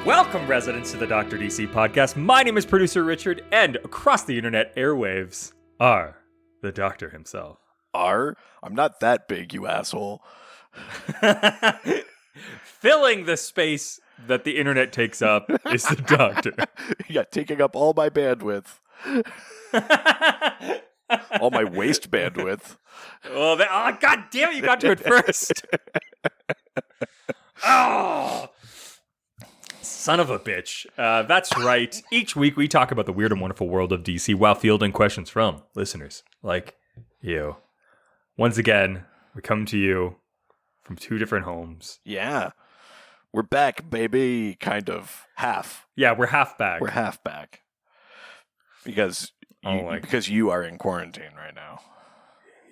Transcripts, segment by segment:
Welcome, residents, to the Dr. DC podcast. My name is producer Richard, and across the internet airwaves are the doctor himself. I'm not that big, you asshole. Filling the space that the internet takes up is the doctor. Yeah, taking up all my bandwidth. All my waste bandwidth. Oh, God damn it, you got to it first. Oh, son of a bitch. That's right. Each week we talk about the weird and wonderful world of DC while fielding questions from listeners like you. Once again, we come to you from two different homes. Yeah. We're back, baby. Kind of. Half. Yeah, we're half back. We're half back. Because you are in quarantine right now.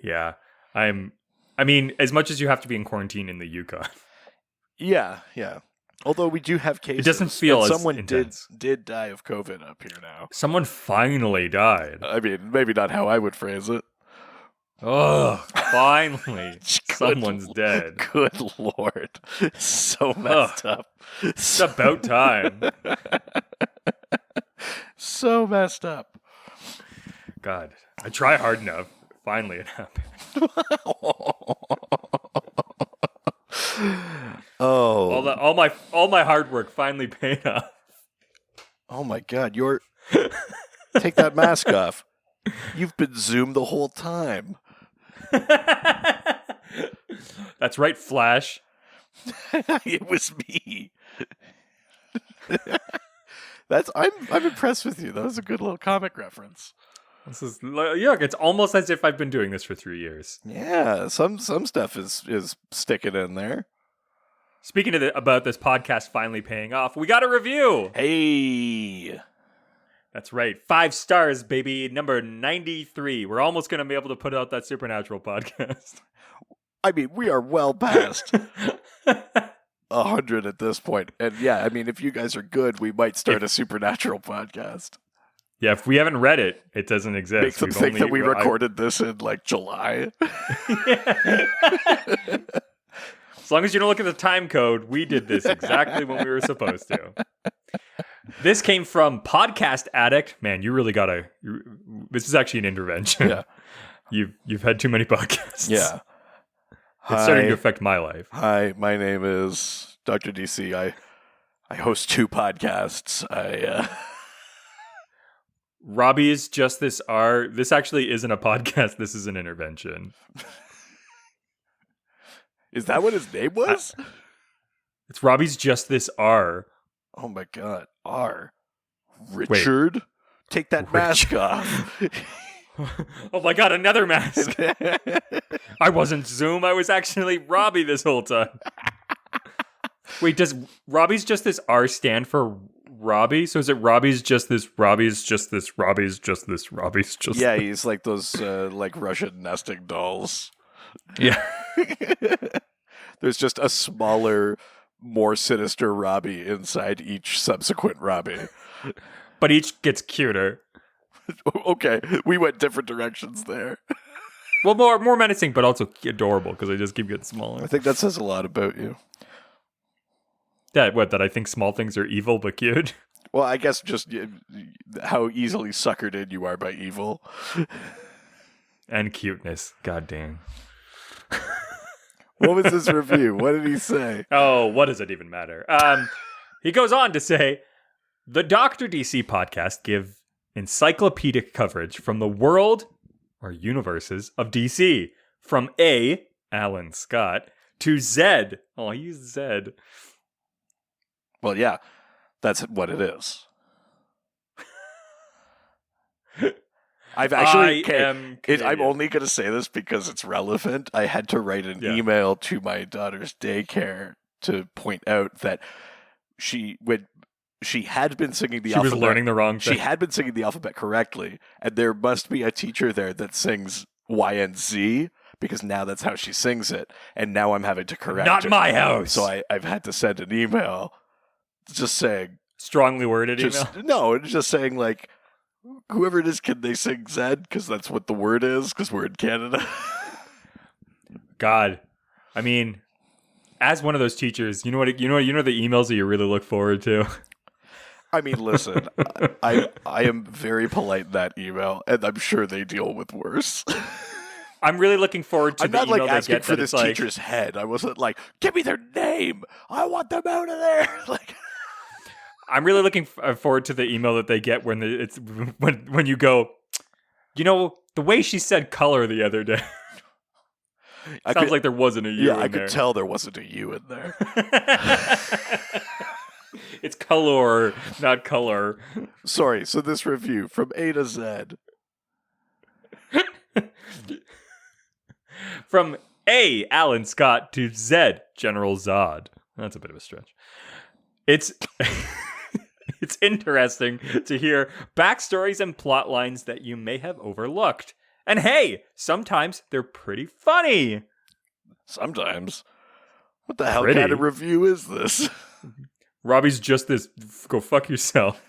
Yeah. I mean, as much as you have to be in quarantine in the Yukon. Yeah. Although we do have cases. It doesn't feel as someone intense. did die of COVID up here now. Someone finally died. I mean, maybe not how I would phrase it. Oh, finally. Someone's dead. Good Lord. So messed up. It's about time. So messed up. God, I try hard enough. Finally, it happened. Oh. All my hard work finally paid off. Oh my God, take that mask off. You've been Zoomed the whole time. That's right, Flash. It was me. I'm impressed with you. That was a good little comic reference. It's almost as if I've been doing this for 3 years. Yeah, some stuff is sticking in there. Speaking about this podcast finally paying off, we got a review. Hey. That's right. 5 stars, baby. Number 93. We're almost going to be able to put out that Supernatural podcast. I mean, we are well past 100 at this point. And yeah, I mean, if you guys are good, we might start a Supernatural podcast. Yeah, if we haven't read it, it doesn't exist. Make them think that we recorded this in, July. As long as you don't look at the time code, we did this exactly when we were supposed to. This came from Podcast Addict. Man, you really gotta. This is actually an intervention. Yeah, you've had too many podcasts. Yeah, it's starting to affect my life. Hi, my name is Dr. DC. I host 2 podcasts. Robbie's Just This R. This actually isn't a podcast. This is an intervention. Is that what his name was? It's Robbie's Just This R. Oh my God. R. Richard? Wait. Take that mask off. Oh my God, another mask. I wasn't Zoom. I was actually Robbie this whole time. Wait, does Robbie's Just This R stand for Robbie? So is it Robbie's Just This, Robbie's Just This, Robbie's Just This, Robbie's Just Yeah, he's like those Russian nesting dolls. Yeah. There's just a smaller, more sinister Robbie inside each subsequent Robbie. But each gets cuter. Okay, we went different directions there. Well, more menacing, but also adorable because they just keep getting smaller. I think that says a lot about you. That I think small things are evil but cute? Well, I guess just how easily suckered in you are by evil. And cuteness. God damn. What was his review? What did he say? Oh, what does it even matter? He goes on to say, the Dr. DC podcast give encyclopedic coverage from the world or universes of DC. From A, Alan Scott, to Z. Oh, I used Z. Well, yeah, that's what it is. I'm only going to say this because it's relevant. I had to write an email to my daughter's daycare to point out that she had been singing the alphabet. She was learning the wrong thing. She had been singing the alphabet correctly, and there must be a teacher there that sings Y and Z because now that's how she sings it, and now I'm having to correct Not her. my house! So I've had to send an email just saying... Strongly worded email? No, just saying like... Whoever it is, can they sing Zed? Because that's what the word is, because we're in Canada. God. I mean, as one of those teachers, you know the emails that you really look forward to. I mean, listen, I am very polite in that email, and I'm sure they deal with worse. I'm really looking forward to the email like asking they get for this teacher's head. I wasn't like, give me their name. I want them out of there. Like, I'm really looking forward to the email that they get when you go, the way she said color the other day. Sounds like there wasn't a U in there. Yeah, I could tell there wasn't a U in there. It's color, not color. Sorry, so this review from A to Z. From A, Alan Scott, to Z, General Zod. That's a bit of a stretch. It's it's interesting to hear backstories and plot lines that you may have overlooked. And hey, sometimes they're pretty funny. Sometimes. What the hell kind of review is this? Robbie's just this, go fuck yourself.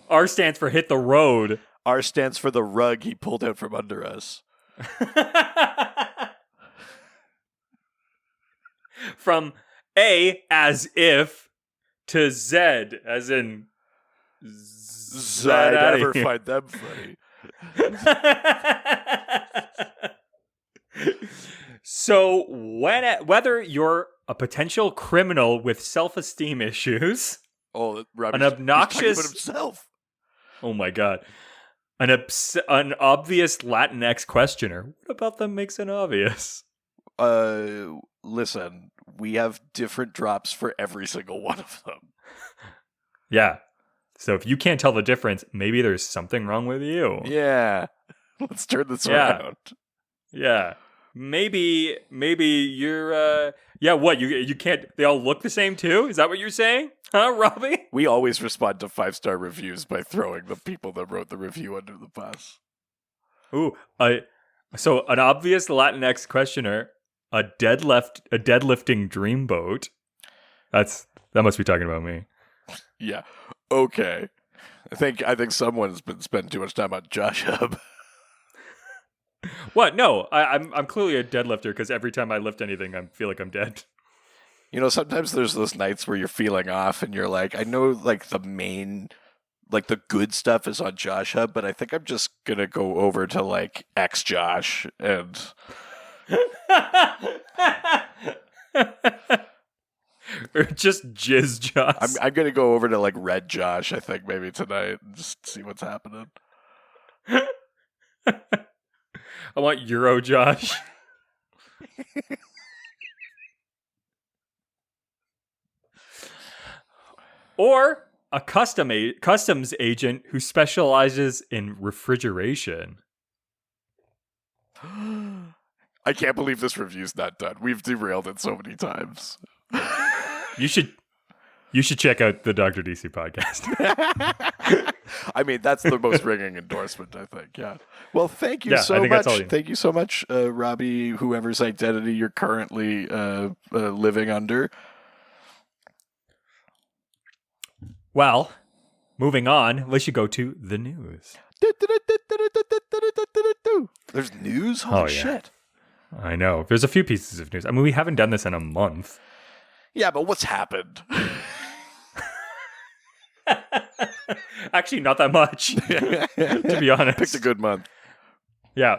R stands for hit the road. R stands for the rug he pulled out from under us. From A, as if, to Z, as in... I'd never find them funny. So, whether you're a potential criminal with self-esteem issues, an obnoxious, he's talking about himself. Oh my god, an obvious Latinx questioner. What about them makes it obvious? Listen, we have different drops for every single one of them. Yeah. So if you can't tell the difference, maybe there's something wrong with you. Yeah. Let's turn this around. Yeah. Maybe you're what? You can't, they all look the same too? Is that what you're saying? Huh, Robbie? We always respond to 5-star reviews by throwing the people that wrote the review under the bus. Ooh, so an obvious Latinx questioner, a deadlifting dreamboat. That must be talking about me. Yeah. Okay. I think someone's been spending too much time on Josh Hub. What? No, I'm clearly a deadlifter because every time I lift anything, I feel like I'm dead. Sometimes there's those nights where you're feeling off and you're like, I know like the main, like the good stuff is on Josh Hub, but I think I'm just going to go over to like X Josh and... Or just Jizz Josh. I'm going to go over to like Red Josh, I think, maybe tonight and just see what's happening. I want Euro Josh. Or a customs agent who specializes in refrigeration. I can't believe this review's not done. We've derailed it so many times. You should check out the Dr. DC podcast. I mean, that's the most ringing endorsement, I think. Yeah. Well, thank you so much. Thank you so much, Robbie, whoever's identity you're currently living under. Well, moving on, we should go to the news. There's news? Holy shit. I know. There's a few pieces of news. I mean, we haven't done this in a month. Yeah, but what's happened? Actually, not that much, to be honest. Picked a good month. Yeah.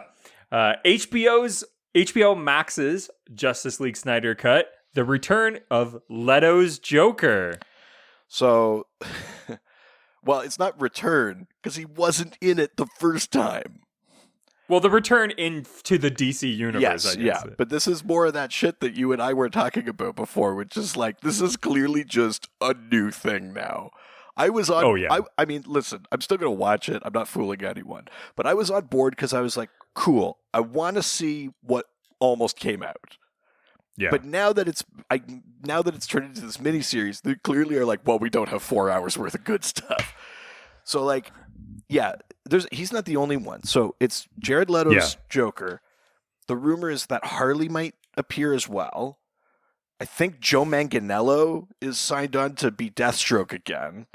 HBO Max's Justice League Snyder Cut, the return of Leto's Joker. So, well, it's not return, because he wasn't in it the first time. Well, the return into the DC universe, yes, I guess. Yeah, but this is more of that shit that you and I were talking about before, which is like, this is clearly just a new thing now. I was on, oh, yeah. I mean, listen, I'm still going to watch it. I'm not fooling anyone. But I was on board because I was like, cool, I want to see what almost came out. Yeah. But now that it's turned into this miniseries, they clearly are like, well, we don't have 4 hours worth of good stuff. So like, yeah, he's not the only one. So it's Jared Leto's Joker. The rumor is that Harley might appear as well. I think Joe Manganiello is signed on to be Deathstroke again.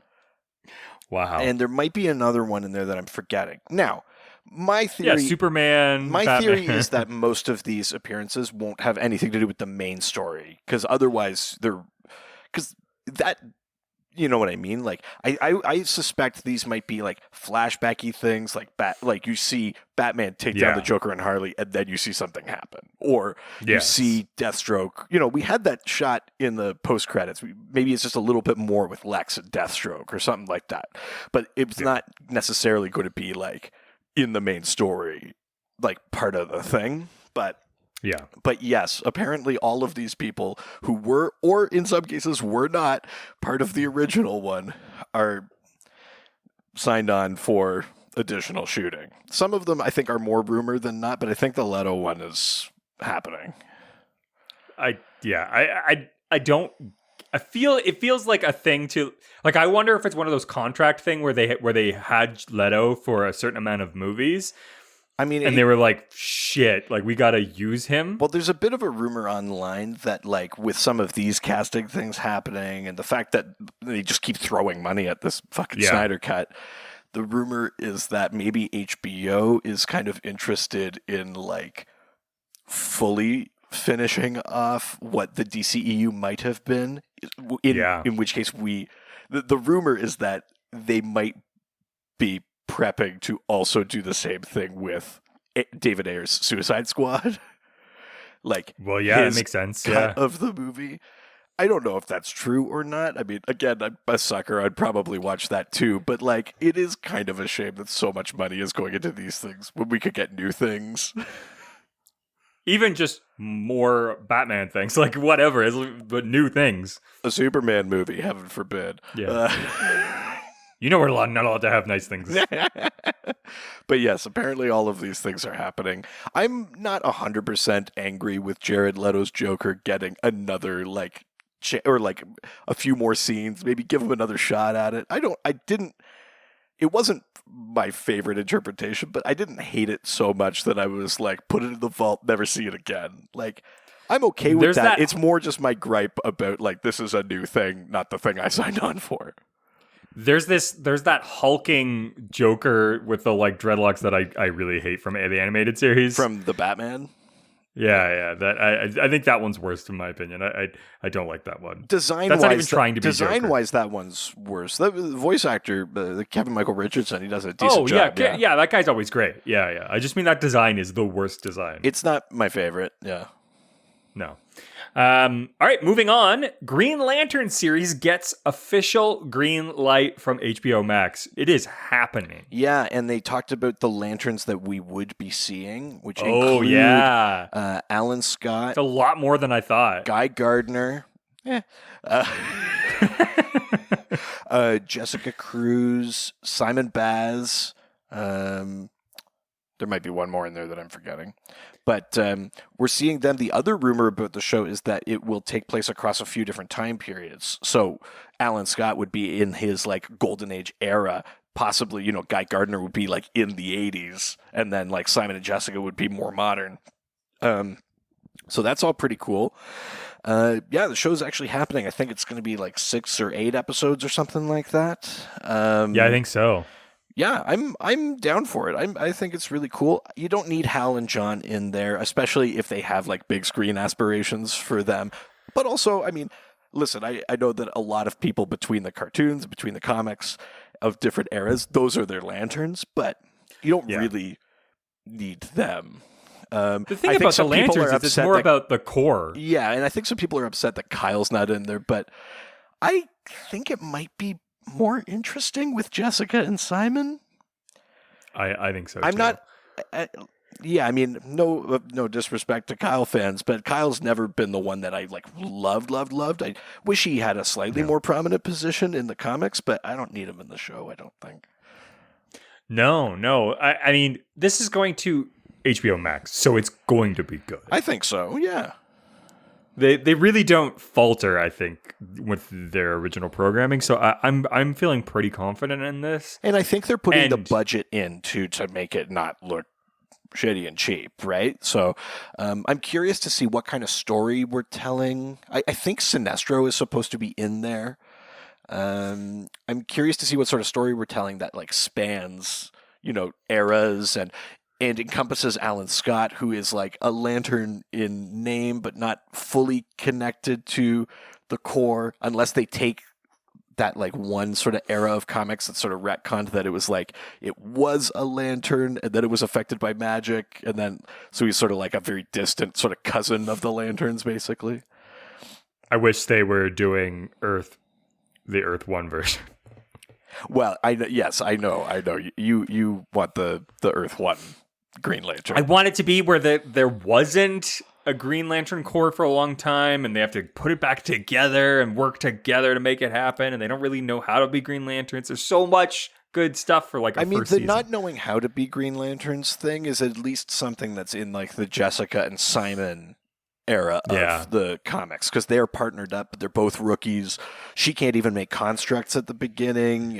Wow. And there might be another one in there that I'm forgetting. Now, My theory, Superman. My Batman. theory is that most of these appearances won't have anything to do with the main story, because otherwise because that, you know what I mean? Like, I suspect these might be like flashbacky things, like you see Batman take down the Joker and Harley, and then you see something happen, or you see Deathstroke. You know, we had that shot in the post credits. Maybe it's just a little bit more with Lex and Deathstroke or something like that, but it's not necessarily going to be like in the main story, like part of the thing. But yes, apparently all of these people who were, or in some cases were not, part of the original one are signed on for additional shooting. Some of them I think are more rumor than not, but I think the Leto one is happening. It feels like a thing to, like, I wonder if it's one of those contract thing where they had Leto for a certain amount of movies. I mean, and they were like, shit, like, we got to use him. Well, there's a bit of a rumor online that, like, with some of these casting things happening and the fact that they just keep throwing money at this fucking Snyder Cut, the rumor is that maybe HBO is kind of interested in, like, fully finishing off what the DCEU might have been. In which case the rumor is that they might be prepping to also do the same thing with David Ayer's Suicide Squad. Like, well, yeah, it makes sense. Cut of the movie. I don't know if that's true or not. I mean, again, I'm a sucker. I'd probably watch that too. But, like, it is kind of a shame that so much money is going into these things when we could get new things. Even just more Batman things, like whatever, but new things. A Superman movie, heaven forbid. Yeah. You know we're not allowed to have nice things. But yes, apparently all of these things are happening. I'm not 100% angry with Jared Leto's Joker getting another, like, or like a few more scenes. Maybe give him another shot at it. It wasn't my favorite interpretation, but I didn't hate it so much that I was like, put it in the vault, never see it again. Like, I'm okay with that. It's more just my gripe about, like, this is a new thing, not the thing I signed on for. There's that hulking Joker with the, like, dreadlocks that I really hate from the animated series. From the Batman? Yeah. That I think that one's worst in my opinion. I don't like that one. That's not even trying to be design-wise, that one's worse. The voice actor, Kevin Michael Richardson, he does a decent job. Yeah, that guy's always great. Yeah. I just mean that design is the worst design. It's not my favorite. Yeah. No. All right, moving on. Green Lantern series gets official green light from HBO Max. It is happening. Yeah, and they talked about the lanterns that we would be seeing, which include Alan Scott. It's a lot more than I thought. Guy Gardner. Jessica Cruz. Simon Baz. There might be one more in there that I'm forgetting. But we're seeing them. The other rumor about the show is that it will take place across a few different time periods. So Alan Scott would be in his, like, golden age era. Possibly, you know, Guy Gardner would be, like, in the 80s. And then, like, Simon and Jessica would be more modern. So that's all pretty cool. The show's actually happening. I think it's going to be, like, 6 or 8 episodes or something like that. Yeah, I think so. Yeah, I'm down for it. I think it's really cool. You don't need Hal and John in there, especially if they have, like, big screen aspirations for them. But also, I mean, listen, I know that a lot of people between the cartoons, between the comics of different eras, those are their lanterns, but you don't really need them. The thing about the lanterns is it's more about the core. Yeah, and I think some people are upset that Kyle's not in there, but I think it might be more interesting with Jessica and Simon. I think so. I'm not. I mean, no disrespect to Kyle fans, but Kyle's never been the one that I, like, loved. I wish he had a slightly more prominent position in the comics, but I don't need him in the show, I don't think. No. I mean, this is going to HBO Max, so it's going to be good. I think so. Yeah. They really don't falter, I think, with their original programming. So I'm feeling pretty confident in this. And I think they're putting the budget in to make it not look shitty and cheap, right? So I'm curious to see what kind of story we're telling. I think Sinestro is supposed to be in there. I'm curious to see what sort of story we're telling that, like, spans, eras and encompasses Alan Scott, who is like a Lantern in name, but not fully connected to the core, unless they take that like one sort of era of comics that sort of retconned that it was like it was a Lantern and then it was affected by magic, and then so he's sort of like a very distant sort of cousin of the Lanterns, basically. I wish they were doing the Earth 1 version. Well, I know. You want the Earth 1 Green Lantern. I want it to be where there wasn't a Green Lantern Corps for a long time, and they have to put it back together and work together to make it happen, and they don't really know how to be Green Lanterns. There's so much good stuff for like a first season. Not knowing how to be Green Lanterns thing is at least something that's in like the Jessica and Simon era of the comics, because they're partnered up, but they're both rookies. She can't even make constructs at the beginning.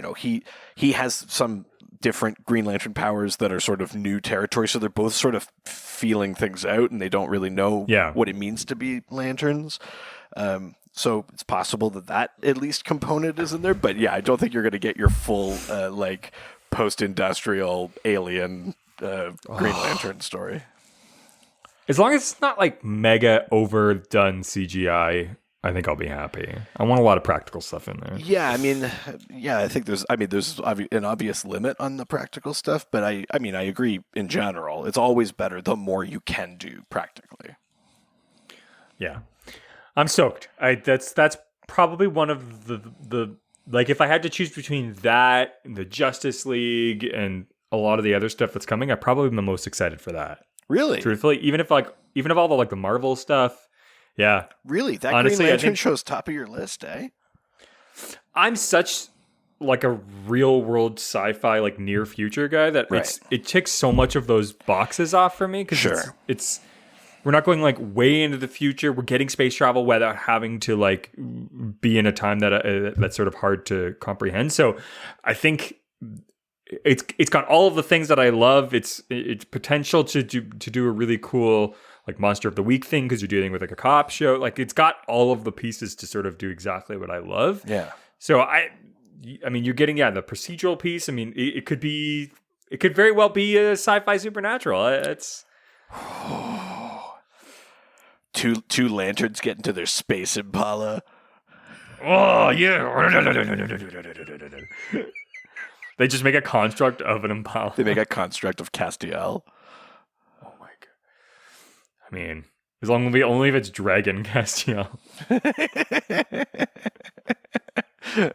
He has some different Green Lantern powers that are sort of new territory, so they're both sort of feeling things out, and they don't really know what it means to be Lanterns. So it's possible that at least component is in there, but I don't think you're going to get your full like post-industrial alien Green Lantern story. As long as it's not like mega overdone CGI, I think I'll be happy. I want a lot of practical stuff in there. Yeah, I think there's an obvious limit on the practical stuff, but I agree in general. It's always better the more you can do practically. Yeah. I'm stoked. That's probably one of the like, if I had to choose between that and the Justice League and a lot of the other stuff that's coming, I probably am the most excited for that. Really? Truthfully, even if all the like the Marvel stuff. Yeah. Really? That honestly, Green Lantern show's top of your list, eh? I'm such like a real world sci-fi like near future guy that it ticks so much of those boxes off for me, because it's we're not going like way into the future. We're getting space travel without having to like be in a time that that's sort of hard to comprehend. So I think it's got all of the things that I love. It's potential to do a really cool like Monster of the Week thing, because you're dealing with like a cop show. Like, it's got all of the pieces to sort of do exactly what I love. Yeah. So I mean, you're getting the procedural piece. I mean, it could very well be a sci-fi supernatural. It's two lanterns get into their space Impala. Oh yeah. They just make a construct of an Impala. They make a construct of Castiel. Oh my god. I mean, as long as only if it's Dragon Castiel.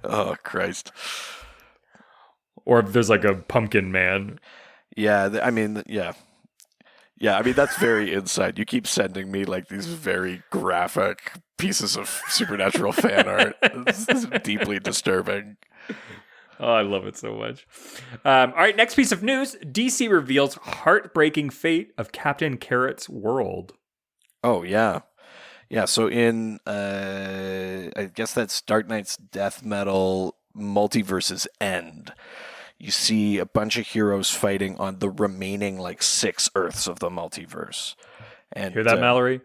Oh Christ. Or if there's like a pumpkin man. Yeah, I mean, that's very inside. You keep sending me like these very graphic pieces of supernatural fan art. It's deeply disturbing. Oh, I love it so much. All right, next piece of news. DC reveals heartbreaking fate of Captain Carrot's world. Oh, yeah. Yeah, so in, I guess that's Dark Knight's Death Metal Multiverse's End. You see a bunch of heroes fighting on the remaining, like, 6 Earths of the multiverse. And hear that, Mallory?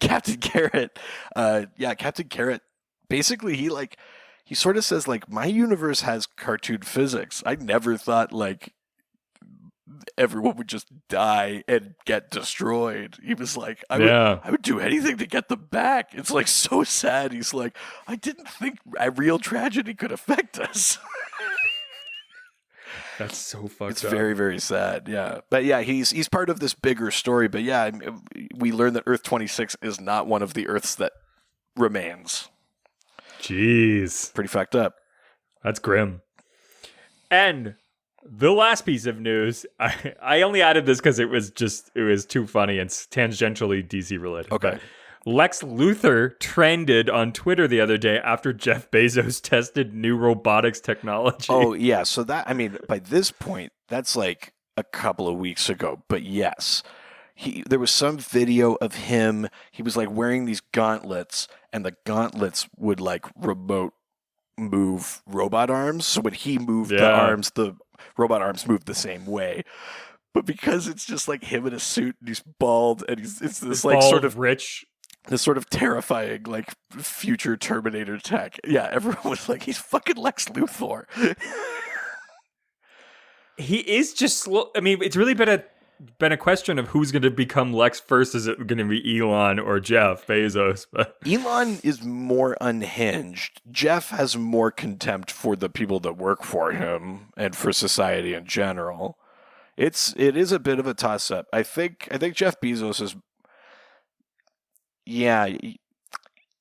Captain Carrot. Captain Carrot, basically, he sort of says, like, my universe has cartoon physics. I never thought, like, everyone would just die and get destroyed. He was like, I would do anything to get them back. It's, like, so sad. He's like, I didn't think a real tragedy could affect us. That's so fucked up. It's very, very sad, yeah. But yeah, he's part of this bigger story. But yeah, we learned that Earth 26 is not one of the Earths that remains. Jeez. Pretty fucked up. That's grim. And the last piece of news, I only added this because it was too funny and tangentially DC related. Okay. But Lex Luthor trended on Twitter the other day after Jeff Bezos tested new robotics technology. Oh, yeah. So by this point, that's like a couple of weeks ago. But yes, there was some video of him. He was like wearing these gauntlets, and the gauntlets would like remote move robot arms. So when he moved the arms, the robot arms moved the same way. But because it's just like him in a suit and he's bald and it's this like bald, sort of rich, this sort of terrifying like future Terminator tech. Yeah, everyone was like, he's fucking Lex Luthor. he is just slow. I mean, it's really been a question of who's going to become Lex first. Is it going to be Elon or Jeff Bezos? But Elon is more unhinged. Jeff has more contempt for the people that work for him and for society in general. It is a bit of a toss up. I think Jeff Bezos is. Yeah,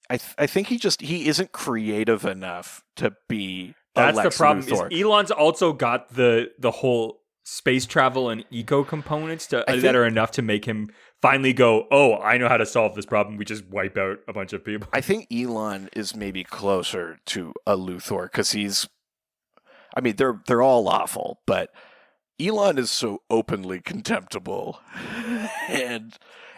I think he isn't creative enough to be. That's Lex the problem. Luthor. Is Elon's also got the whole space travel and eco components that are enough to make him finally go, oh, I know how to solve this problem. We just wipe out a bunch of people. I think Elon is maybe closer to a Luthor because they're all awful, but Elon is so openly contemptible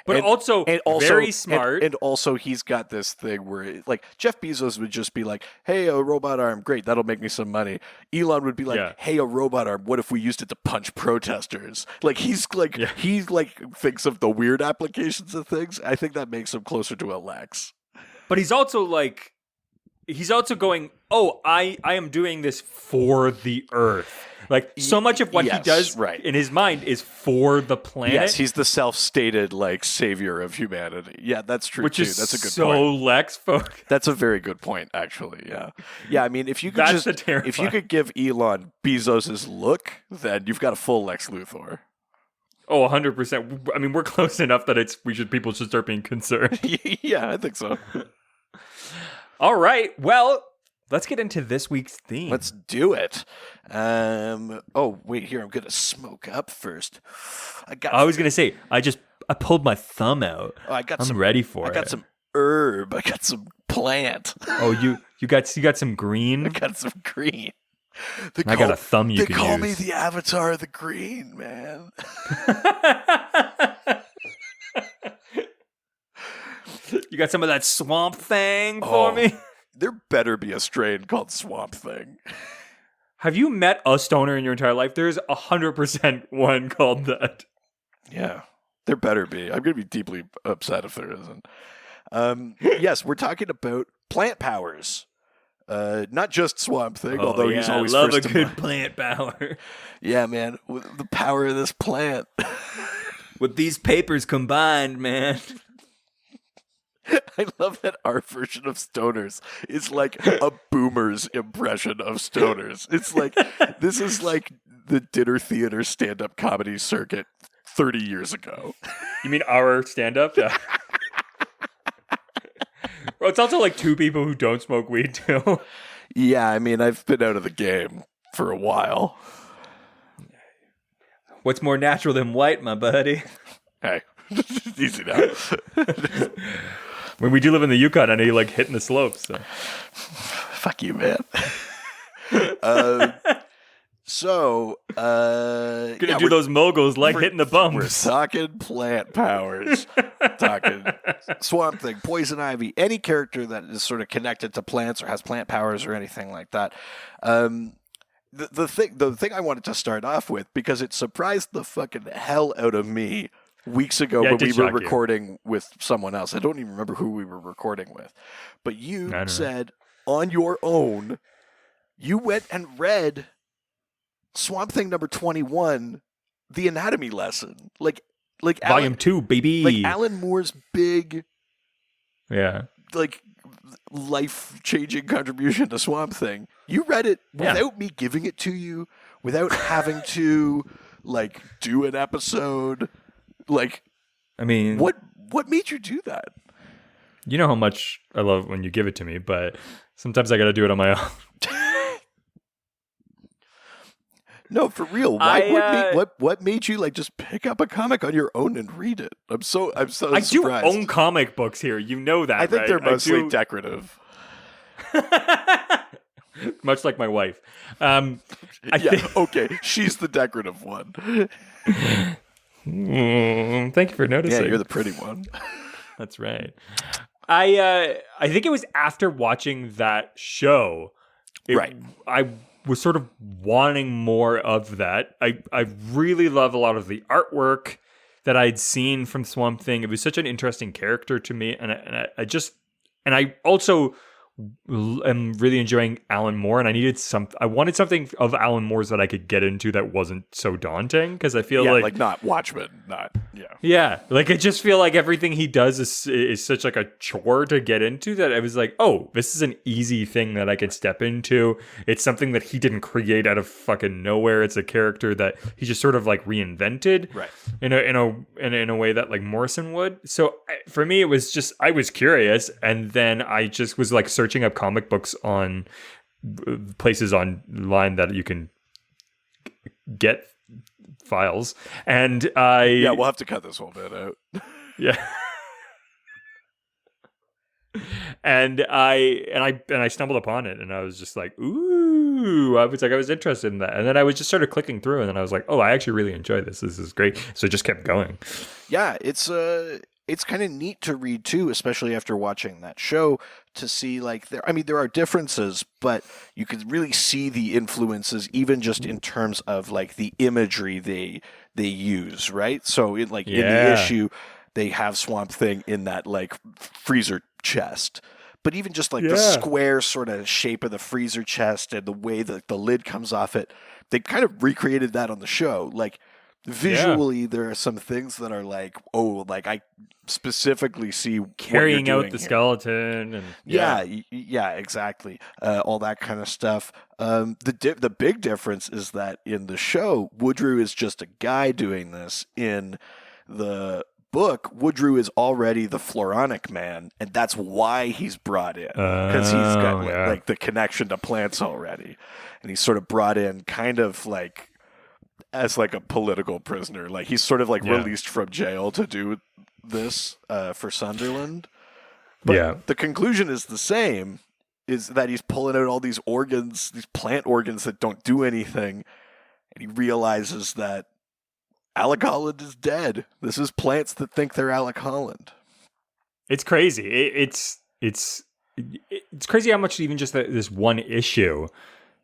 But also very smart. And also he's got this thing where, like, Jeff Bezos would just be like, hey, a robot arm, great, that'll make me some money. Elon would be like, hey, a robot arm, what if we used it to punch protesters? Like, he thinks of the weird applications of things. I think that makes him closer to a Lex. But he's also going, oh, I am doing this for the Earth. Like, so much of what he does in his mind is for the planet. Yes, he's the self-stated, like, savior of humanity. Yeah, that's true, which too. Is that's a good so point. Lex folk. That's a very good point, actually, yeah. Yeah, I mean, if you could give Elon Bezos' look, then you've got a full Lex Luthor. Oh, 100%. I mean, we're close enough that people should start being concerned. Yeah, I think so. All right, well, let's get into this week's theme. Let's do it. Oh, wait, here, I'm going to smoke up first. I was going to say, I pulled my thumb out. Oh, I'm ready for it. I got some herb. I got some plant. Oh, you got some green? I got some green. I got a thumb you can use. They call me the Avatar of the Green, man. You got some of that Swamp Thing for me? There better be a strain called Swamp Thing. Have you met a stoner in your entire life? There's 100% one called that. Yeah, there better be. I'm going to be deeply upset if there isn't. Yes, we're talking about plant powers. Not just Swamp Thing, although he's always first to mind. I love a good plant power. Yeah, man, with the power of this plant. With these papers combined, man. I love that our version of stoners is like a boomer's impression of stoners. It's like, this is like the dinner theater stand-up comedy circuit 30 years ago. You mean our stand-up? Yeah. Well, it's also like two people who don't smoke weed too. Yeah, I mean, I've been out of the game for a while. What's more natural than white, my buddy? Hey, easy now. When we do live in the Yukon, I know you like hitting the slopes. So. Fuck you, man. Gonna do those moguls like hitting the bums. We're talking plant powers. Talking Swamp Thing, Poison Ivy, any character that is sort of connected to plants or has plant powers or anything like that. The thing I wanted to start off with, because it surprised the fucking hell out of me weeks ago when we were recording with someone else. I don't even remember who we were recording with. But you said on your own, you went and read Swamp Thing number 21, The Anatomy Lesson. Like Volume 2, baby. Like Alan Moore's big life-changing contribution to Swamp Thing. You read it without me giving it to you, without having to do an episode. I mean, what made you do that? You know how much I love when you give it to me, but sometimes I got to do it on my own. No, for real. What made you just pick up a comic on your own and read it? I'm so surprised. Do own comic books here. You know that. I think they're mostly decorative. Much like my wife. Okay. She's the decorative one. Thank you for noticing. Yeah, you're the pretty one. That's right. I think it was after watching that show. I was sort of wanting more of that. I really love a lot of the artwork that I'd seen from Swamp Thing. It was such an interesting character to me, and I also am really enjoying Alan Moore, and I wanted something of Alan Moore's that I could get into that wasn't so daunting, because I feel like not Watchmen, like I just feel like everything he does is such like a chore to get into, that I was like, oh, this is an easy thing that I could step into. It's something that he didn't create out of fucking nowhere. It's a character that he just sort of like reinvented, right, in a way that like Morrison would. So for me, it was just, I was curious, and then I just was like searching up comic books on places online that you can get files, and we'll have to cut this whole bit out. Yeah. And I stumbled upon it, and I was just like, ooh, I was interested in that. And then I was just sort of clicking through, and then I was like, oh, I actually really enjoy this. This is great. So I just kept going. Yeah, it's kind of neat to read too, especially after watching that show, to see like there are differences, but you can really see the influences even just in terms of like the imagery they use, right? So in the issue, they have Swamp Thing in that like freezer chest. But even just like the square sort of shape of the freezer chest and the way that the lid comes off it, they kind of recreated that on the show. Like visually, there are some things that are like, oh, like I specifically see carrying out the here. Skeleton, and yeah, exactly, all that kind of stuff. The big difference is that in the show, Woodrue is just a guy doing this. In the book, Woodrue is already the Floronic Man, and that's why he's brought in, because he's got like the connection to plants already, and he's sort of brought in kind of like as like a political prisoner. Like he's sort of like released from jail to do this for Sunderland. But the conclusion is the same, is that he's pulling out all these organs, these plant organs that don't do anything, and he realizes that Alec Holland is dead. This is plants that think they're Alec Holland. It's crazy. It's crazy how much even just this one issue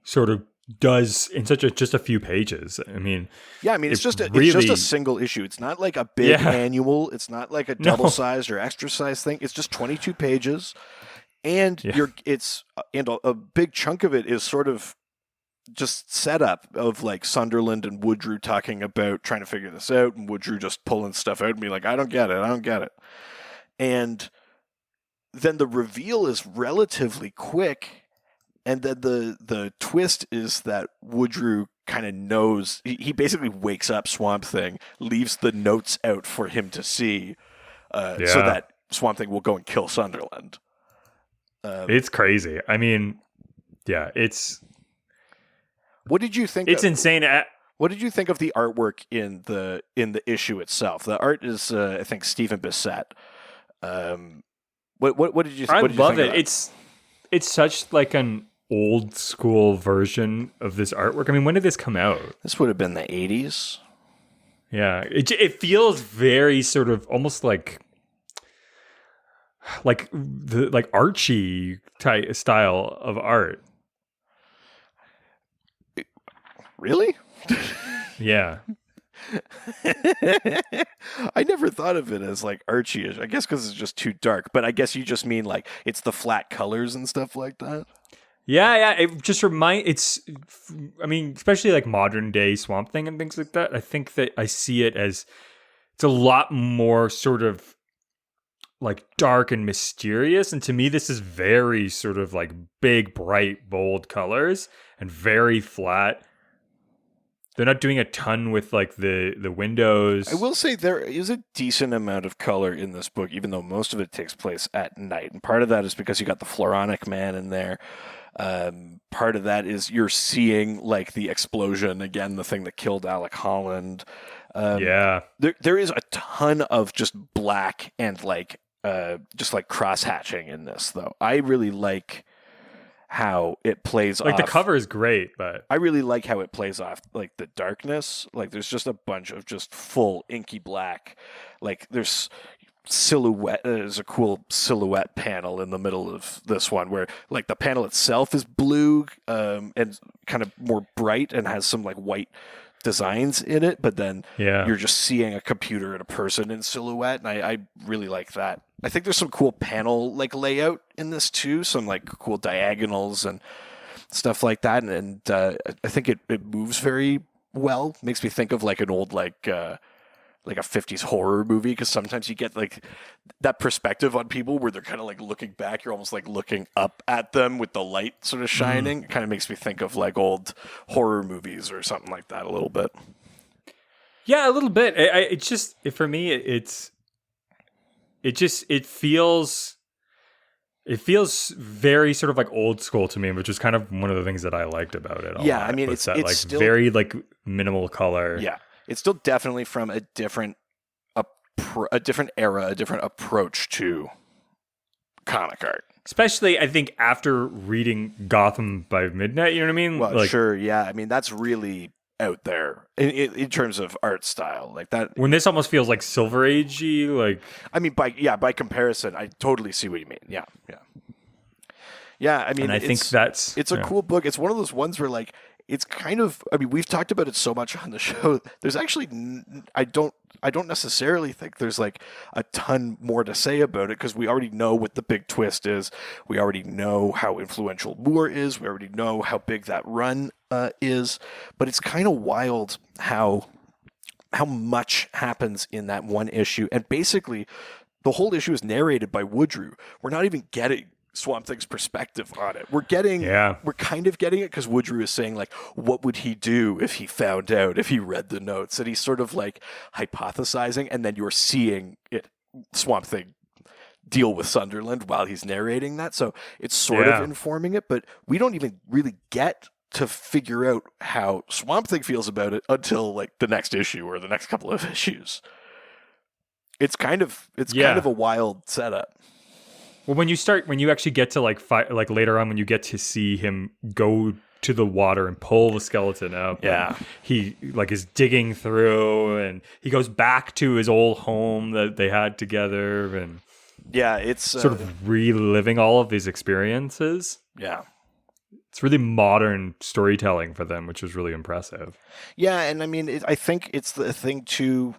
sort of does in just a few pages. I mean, it's just a single issue. It's not like a big annual. It's not like a double-sized or extra-sized thing. It's just 22 pages, and a big chunk of it is sort of just setup of like Sunderland and Woodrue talking about trying to figure this out, and Woodrue just pulling stuff out and be like, I don't get it. And then the reveal is relatively quick. And then the twist is that Woodrue kind of knows. He basically wakes up Swamp Thing, leaves the notes out for him to see, so that Swamp Thing will go and kill Sunderland. It's crazy. I mean, it's. What did you think? It's insane. What did you think of the artwork in the issue itself? The art is, I think, Stephen Bissett. What did you? I what did love you think it. It's such like an old school version of this artwork. I mean, when did this come out? This would have been the 80s. Yeah, it feels very sort of almost like Archie type style of art. Really? Yeah. I never thought of it as like Archie-ish. I guess because it's just too dark. But I guess you just mean like it's the flat colors and stuff like that. Yeah. It just especially like modern day Swamp Thing and things like that. I think that I see it as it's a lot more sort of like dark and mysterious. And to me, this is very sort of like big, bright, bold colors and very flat. They're not doing a ton with like the windows. I will say there is a decent amount of color in this book, even though most of it takes place at night. And part of that is because you got the Floronic Man in there. Part of that is you're seeing like the explosion again, the thing that killed Alec Holland. There is a ton of just black and like just like cross hatching in this, though. I really like how it plays off. Like the cover is great, but I really like how it plays off like the darkness. Like there's just a bunch of just full inky black. Like there's silhouette. There's a cool silhouette panel in the middle of this one where like the panel itself is blue and kind of more bright and has some like white designs in it, but then Yeah. you're just seeing a computer and a person in silhouette, and I really like that. I think there's some cool panel like layout in this too, some like cool diagonals and stuff like that, and I think it moves very well. Makes me think of like an old like a 50s horror movie, because sometimes you get like that perspective on people where they're kind of like looking back. You're almost like looking up at them with the light sort of shining. It kind of makes me think of like old horror movies or something like that a little bit. Yeah, a little bit. It's just, for me, it feels very sort of like old school to me, which is kind of one of the things that I liked about it. Yeah, I mean, it's that like still very like minimal color. Yeah, it's still definitely from a different era, a different approach to comic art. Especially, I think, after reading Gotham by Midnight, you know what I mean? Well, like, sure, yeah. I mean, that's really out there in terms of art style, like that. When this almost feels like Silver Agey, like. I mean, by comparison, I totally see what you mean. Yeah. I mean, and I think it's a cool book. It's one of those ones where like it's kind of. I mean, we've talked about it so much on the show. There's actually I don't necessarily think there's like a ton more to say about it, because we already know what the big twist is. We already know how influential Moore is. We already know how big that run is. But it's kind of wild how much happens in that one issue, and basically the whole issue is narrated by Woodrue. We're not even getting Swamp Thing's perspective on it. We're kind of getting it because Woodrue is saying like, what would he do if he found out, if he read the notes, and he's sort of like hypothesizing, and then you're seeing it, Swamp Thing, deal with Sunderland while he's narrating that. So it's sort of informing it, but we don't even really get to figure out how Swamp Thing feels about it until like the next issue or the next couple of issues. It's kind of a wild setup. Well, when you actually get to like later on, when you get to see him go to the water and pull the skeleton up, he like is digging through, and he goes back to his old home that they had together, and it's sort of reliving all of these experiences. Yeah, it's really modern storytelling for them, which is really impressive. Yeah, and I mean, I think it's the thing too.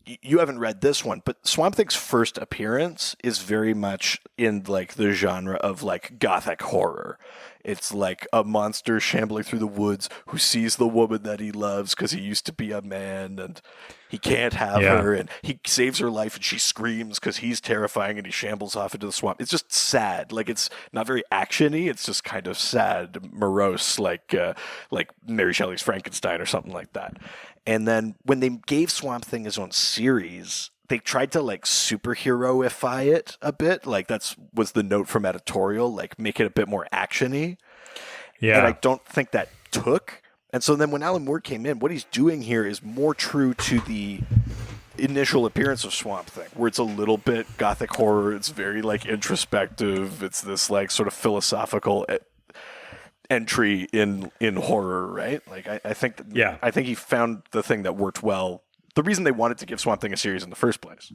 You haven't read this one, but Swamp Thing's first appearance is very much in like the genre of like gothic horror. It's like a monster shambling through the woods who sees the woman that he loves because he used to be a man and he can't have her, and he saves her life and she screams because he's terrifying, and he shambles off into the swamp. It's just sad. Like, it's not very action-y. It's just kind of sad, morose, like Mary Shelley's Frankenstein or something like that. And then when they gave Swamp Thing his own series, they tried to like superheroify it a bit. Like was the note from editorial, like make it a bit more action-y. Yeah. And I don't think that took. And so then when Alan Moore came in, what he's doing here is more true to the initial appearance of Swamp Thing, where it's a little bit gothic horror. It's very like introspective. It's this like sort of philosophical entry in horror, right? Like I think he found the thing that worked well. The reason they wanted to give Swamp Thing a series in the first place.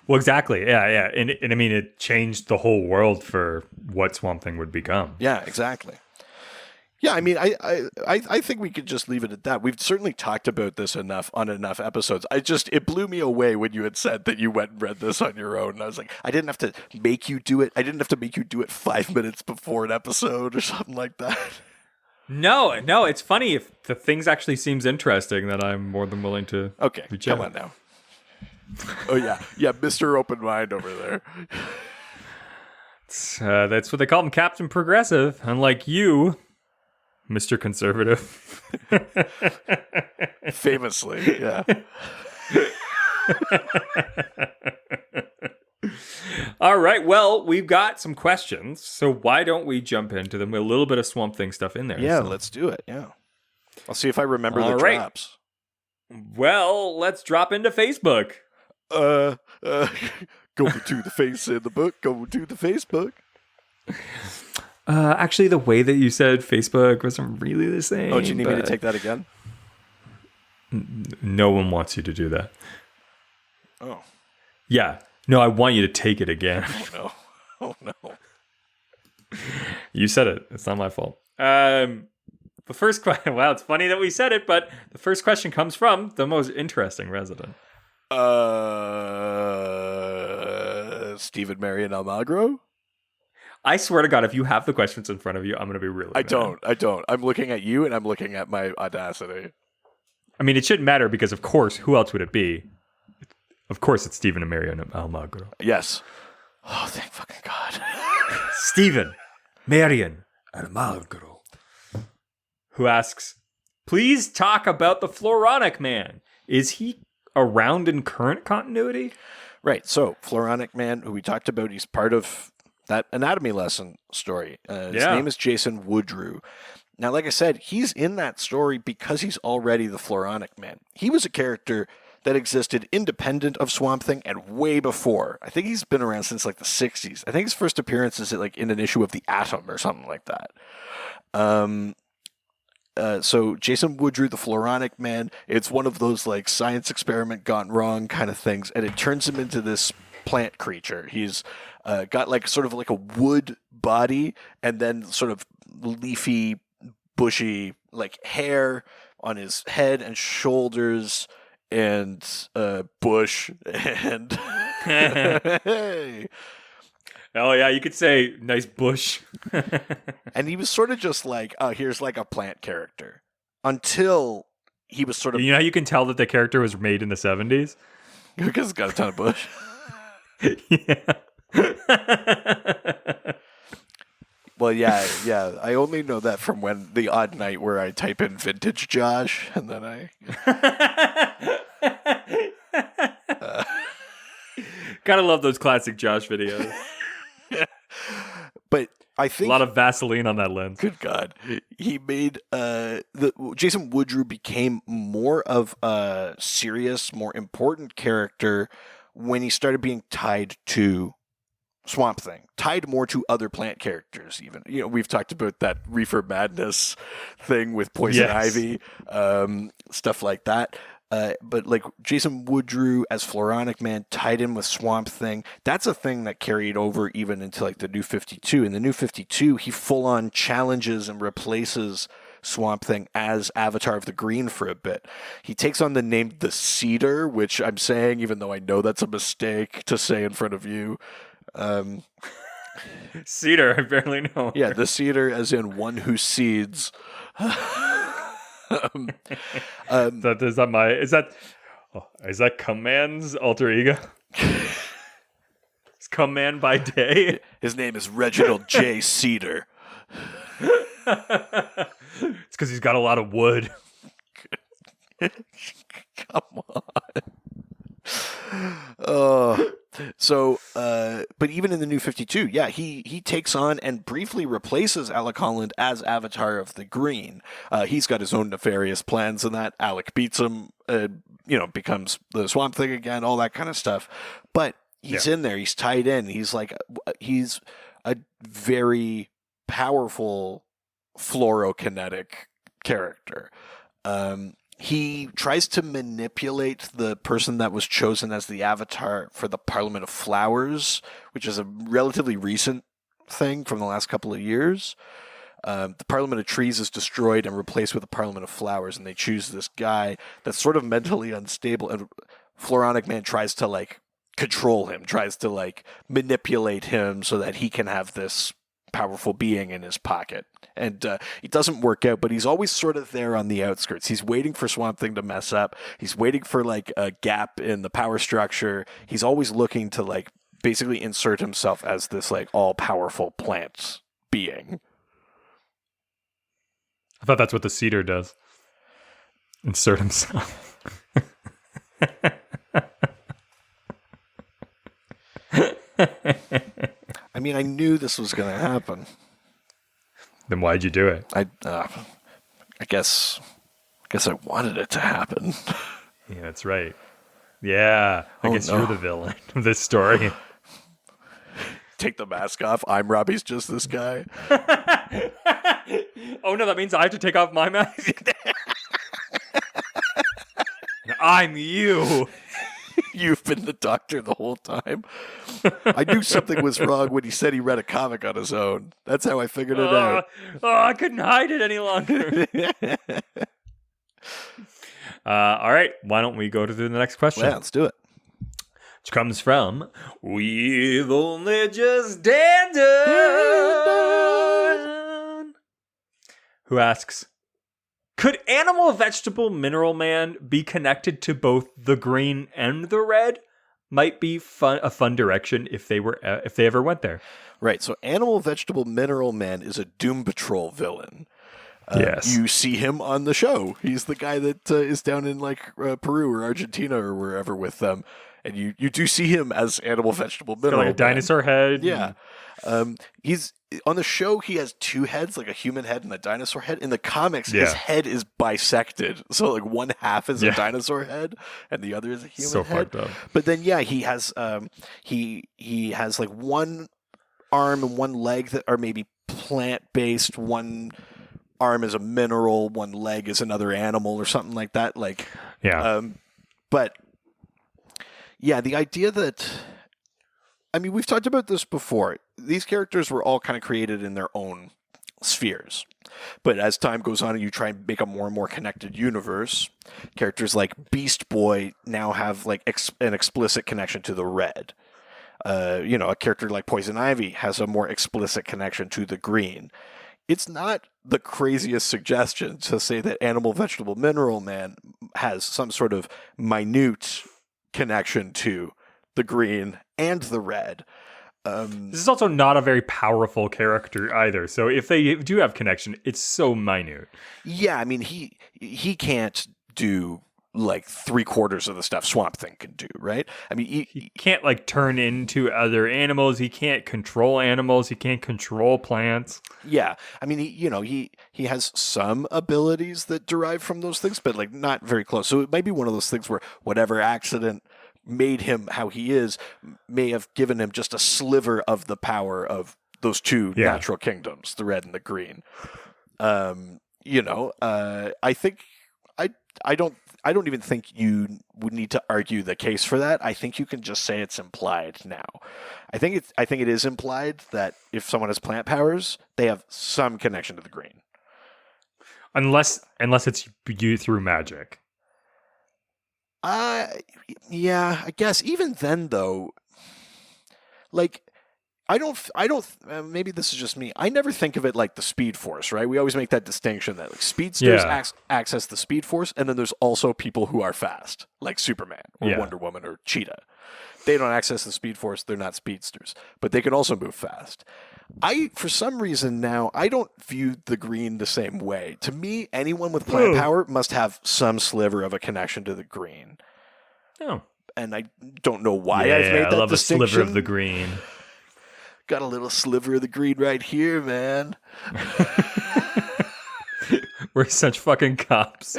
Well, exactly. Yeah. And I mean, it changed the whole world for what Swamp Thing would become. Yeah, exactly. Yeah, I mean, I think we could just leave it at that. We've certainly talked about this enough on enough episodes. It blew me away when you had said that you went and read this on your own. And I was like, I didn't have to make you do it. I didn't have to make you do it 5 minutes before an episode or something like that. No, it's funny. If the things actually seems interesting, then I'm more than willing to. Okay, come on now. Oh yeah, Mr. Open Mind over there. That's what they call him, Captain Progressive. Unlike you, Mr. Conservative. Famously, yeah. All right, well, we've got some questions, so why don't we jump into them with a little bit of Swamp Thing stuff in there? Yeah, let's do it, yeah. I'll see if I remember the drops. Well, let's drop into Facebook. Go to the face in the book, go to the Facebook. Actually, the way that you said Facebook wasn't really the same. Oh, do you need me to take that again? No one wants you to do that. Oh. Yeah. No, I want you to take it again. Oh, no. You said it. It's not my fault. The first question. Wow, it's funny that we said it, but the first question comes from the most interesting resident. Stephen Marion Almagro? I swear to God, if you have the questions in front of you, I'm going to be really mad. I don't. I'm looking at you and I'm looking at my Audacity. I mean, it shouldn't matter because, of course, who else would it be? Of course, it's Stephen Marion Almagro. Yes. Oh, thank fucking God. Stephen Marion Almagro. Who asks, please talk about the Floronic Man. Is he around in current continuity? Right. So, Floronic Man, who we talked about, he's part of that anatomy lesson story. His name is Jason Woodrue. Now, like I said, he's in that story because he's already the Floronic Man. He was a character that existed independent of Swamp Thing and way before. I think he's been around since like the 60s. I think his first appearance is like in an issue of The Atom or something like that. So Jason Woodrue, the Floronic Man, it's one of those like science experiment gone wrong kind of things, and it turns him into this plant creature. He's got like sort of like a wood body and then sort of leafy, bushy like hair on his head and shoulders and bush and hey. Oh, yeah, you could say nice bush. And he was sort of just like, oh, here's like a plant character. Until he was sort of... You know how you can tell that the character was made in the 70s? Because it's got a ton of bush. Yeah. Well, yeah. I only know that from when the odd night where I type in vintage Josh, and then I... Gotta love those classic Josh videos. But I think a lot of Vaseline on that lens. Good God, he made Jason Woodrue became more of a serious, more important character when he started being tied to Swamp Thing, tied more to other plant characters. Even we've talked about that Reefer Madness thing with Poison Ivy, stuff like that. But like Jason Woodrue as Floronic Man tied in with Swamp Thing, that's a thing that carried over even into like the New 52. In the New 52, he full on challenges and replaces Swamp Thing as Avatar of the Green for a bit. He takes on the name The Cedar, which I'm saying, even though I know that's a mistake to say in front of you. Cedar, I barely know. Yeah, The Cedar as in one who seeds. Is that Cumman's alter ego? Is Cumman by day? His name is Reginald J. Cedar. It's because he's got a lot of wood. Come on. But even in the New 52, yeah, he takes on and briefly replaces Alec Holland as Avatar of the Green. He's got his own nefarious plans, and that Alec beats him, becomes the Swamp Thing again, all that kind of stuff. But he's in there, he's tied in. He's a very powerful fluorokinetic character. He tries to manipulate the person that was chosen as the Avatar for the Parliament of Flowers, which is a relatively recent thing from the last couple of years. The Parliament of Trees is destroyed and replaced with the Parliament of Flowers, and they choose this guy that's sort of mentally unstable, and Floronic Man tries to like control him, tries to like manipulate him so that he can have this powerful being in his pocket. And it doesn't work out, but he's always sort of there on the outskirts. He's waiting for Swamp Thing to mess up. He's waiting for like a gap in the power structure. He's always looking to like basically insert himself as this like all-powerful plant being. I thought that's what the cedar does. Insert himself. I mean, I knew this was going to happen. Then why'd you do it? I guess I wanted it to happen. Yeah, that's right. Yeah, I guess you're the villain of this story. Take the mask off. I'm Robbie's just this guy. Oh no, that means I have to take off my mask. I'm you. You've been the doctor the whole time. I knew something was wrong when he said he read a comic on his own. That's how I figured it out. I couldn't hide it any longer. All right, why don't we go to the next question? Yeah, let's do it. Which comes from We've Only Just Dandon, who asks, could Animal, Vegetable, Mineral Man be connected to both the green and the red? Might be a fun direction if they ever went there. Right, so Animal, Vegetable, Mineral Man is a Doom Patrol villain. Yes. You see him on the show. He's the guy that is down in like Peru or Argentina or wherever with them. And you do see him as Animal, Vegetable, Mineral Man. Like a dinosaur head. Yeah. He's on the show. He has two heads, like a human head and a dinosaur head. In the comics, his head is bisected, so like one half is a dinosaur head and the other is a human head. Fucked up. But then, he has he has like one arm and one leg that are maybe plant based. One arm is a mineral. One leg is another animal or something like that. Like but yeah, the idea that. I mean, we've talked about this before. These characters were all kind of created in their own spheres. But as time goes on and you try and make a more and more connected universe, characters like Beast Boy now have like an explicit connection to the red. A character like Poison Ivy has a more explicit connection to the green. It's not the craziest suggestion to say that Animal, Vegetable, Mineral Man has some sort of minute connection to the green and the red. This is also not a very powerful character either. So if they do have connection, it's so minute. Yeah, I mean, he can't do like 3/4 of the stuff Swamp Thing can do, right? I mean, he can't like turn into other animals. He can't control animals. He can't control plants. Yeah, I mean, he has some abilities that derive from those things, but like not very close. So it might be one of those things where whatever accident made him how he is may have given him just a sliver of the power of those two natural kingdoms, the red and the green. I think I don't even think you would need to argue the case for that. I think you can just say it's implied now. I think it is implied that if someone has plant powers, they have some connection to the green. Unless it's you through magic. Yeah, I guess even then though, like, I don't, maybe this is just me. I never think of it like the Speed Force, right? We always make that distinction that like speedsters access the Speed Force. And then there's also people who are fast, like Superman or Wonder Woman or Cheetah. They don't access the Speed Force. They're not speedsters, but they can also move fast. For some reason now, I don't view the green the same way. To me, anyone with plant power must have some sliver of a connection to the green. Oh. And I don't know why I've made that distinction. I love a sliver of the green. Got a little sliver of the green right here, man. We're such fucking cops.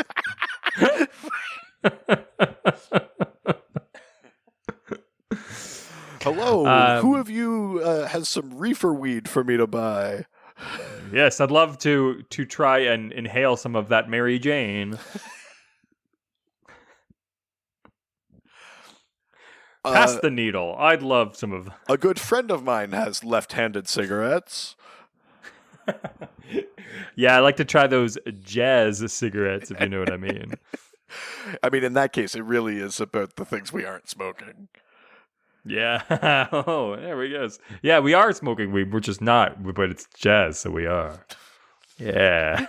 Hello, who of you has some reefer weed for me to buy? Yes, I'd love to try and inhale some of that Mary Jane. Pass the needle. I'd love some of... A good friend of mine has left-handed cigarettes. Yeah, I like to try those jazz cigarettes, if you know what I mean. I mean, in that case, it really is about the things we aren't smoking. Yeah. Oh, there we go. Yeah, we are smoking weed. We're just not, but it's jazz, so we are. Yeah.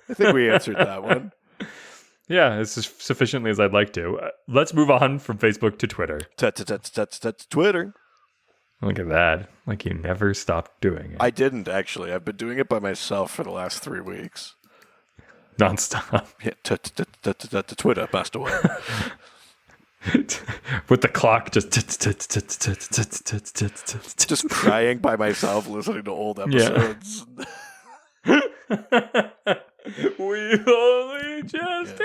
I think we answered that one. Yeah, as sufficiently as I'd like to. Let's move on from Facebook to Twitter. Twitter. Look at that. Like you never stopped doing it. I didn't, actually. I've been doing it by myself for the last 3 weeks. Non-stop. Yeah, Twitter passed away. With the clock just... Just crying by myself, listening to old episodes. Yeah. We only just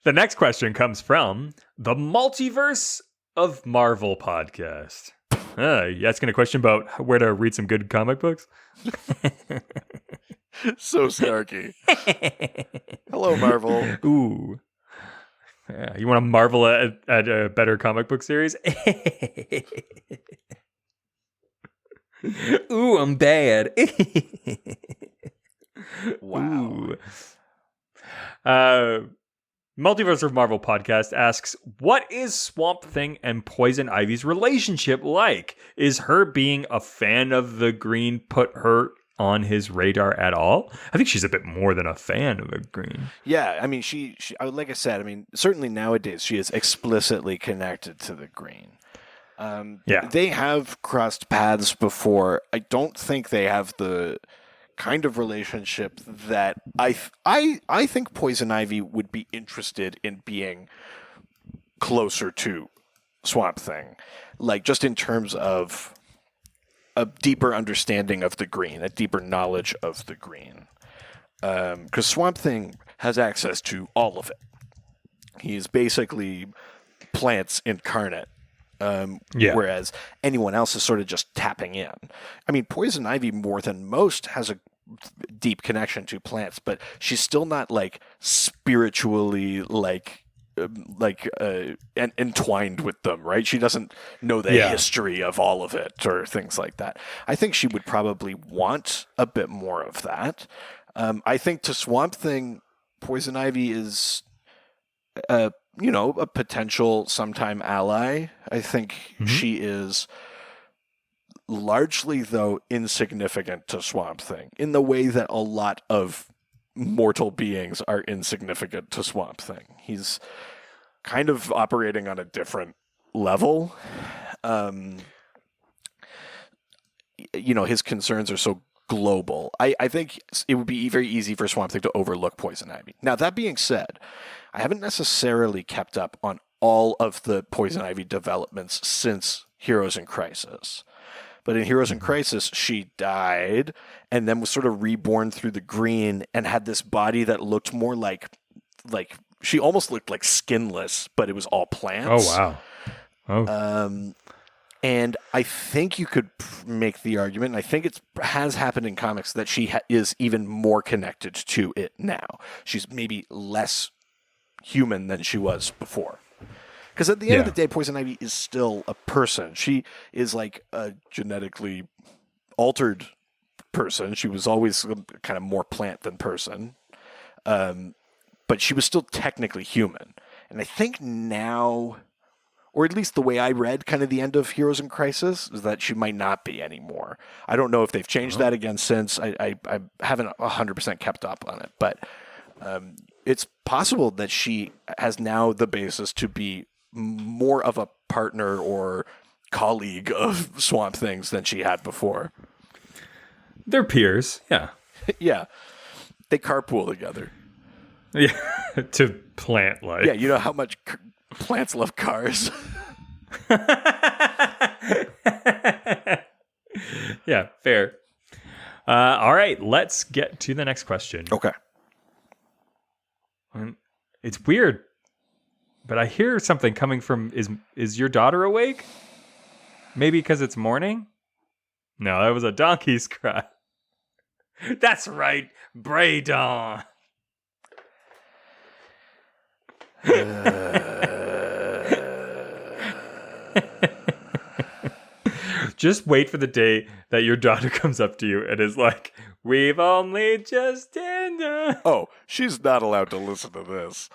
The next question comes from the Multiverse of Marvel podcast. You asking a question about where to read some good comic books? So snarky. Hello, Marvel. Ooh. Yeah, you want to marvel at a better comic book series? Ooh, I'm bad. Wow. Multiverse of Marvel podcast asks, what is Swamp Thing and Poison Ivy's relationship like? Is her being a fan of the Green put her on his radar at all? I think she's a bit more than a fan of the Green. Yeah, I mean, she like I said, I mean, certainly nowadays she is explicitly connected to the Green. They have crossed paths before. I don't think they have the kind of relationship that I think Poison Ivy would be interested in being closer to Swamp Thing, like just in terms of a deeper understanding of the Green, a deeper knowledge of the Green, because Swamp Thing has access to all of it. He is basically plants incarnate. Whereas anyone else is sort of just tapping in. I mean, Poison Ivy more than most has a deep connection to plants, but she's still not like spiritually entwined with them, right? She doesn't know the history of all of it or things like that. I think she would probably want a bit more of that. I think to Swamp Thing, Poison Ivy is a potential sometime ally. I think she is largely, though, insignificant to Swamp Thing in the way that a lot of mortal beings are insignificant to Swamp Thing. He's kind of operating on a different level. His concerns are so global. I think it would be very easy for Swamp Thing to overlook Poison Ivy. Now, that being said, I haven't necessarily kept up on all of the Poison Ivy developments since Heroes in Crisis. But in Heroes in Crisis, she died and then was sort of reborn through the Green and had this body that looked more like she almost looked like skinless, but it was all plants. Oh, wow. Oh. And I think you could make the argument, and I think it has happened in comics, that she is even more connected to it now. She's maybe less human than she was before. Because at the end of the day, Poison Ivy is still a person. She is like a genetically altered person. She was always kind of more plant than person. But she was still technically human. And I think now, or at least the way I read kind of the end of Heroes in Crisis, is that she might not be anymore. I don't know if they've changed that again since. I haven't 100% kept up on it. But it's possible that she has now the basis to be more of a partner or colleague of Swamp Things than she had before. They're peers, yeah. Yeah. They carpool together. Yeah, to plant life. Yeah, you know how much plants love cars. Yeah, fair. All right, let's get to the next question. Okay. It's weird, but I hear something coming from, is your daughter awake? Maybe because it's morning? No, that was a donkey's cry. That's right, Braydon. Just wait for the day that your daughter comes up to you and is like, we've only just ended. Oh, she's not allowed to listen to this.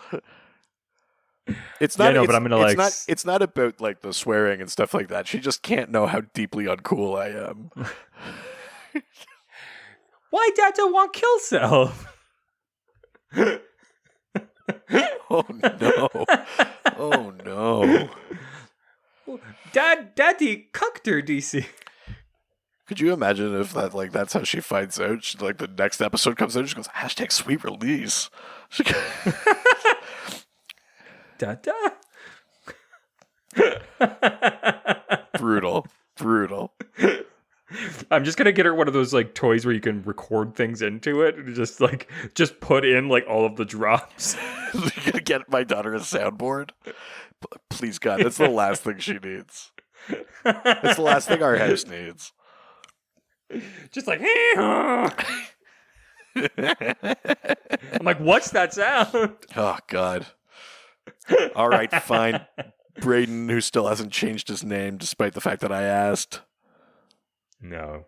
It's not. But I'm gonna It's not about like the swearing and stuff like that. She just can't know how deeply uncool I am. Why Dad don't want kill self? Oh no! Oh no! Daddy cucked her, DC. Could you imagine if that's how she finds out? She, the next episode comes out, she goes, #sweet release. Dada. Brutal. I'm just gonna get her one of those toys where you can record things into it and just put in all of the drops. You're gonna get my daughter a soundboard? Please God, that's the last thing she needs. It's the last thing our house needs. Just like, I'm like, what's that sound? Oh, God. All right, fine. Braden, who still hasn't changed his name despite the fact that I asked. No.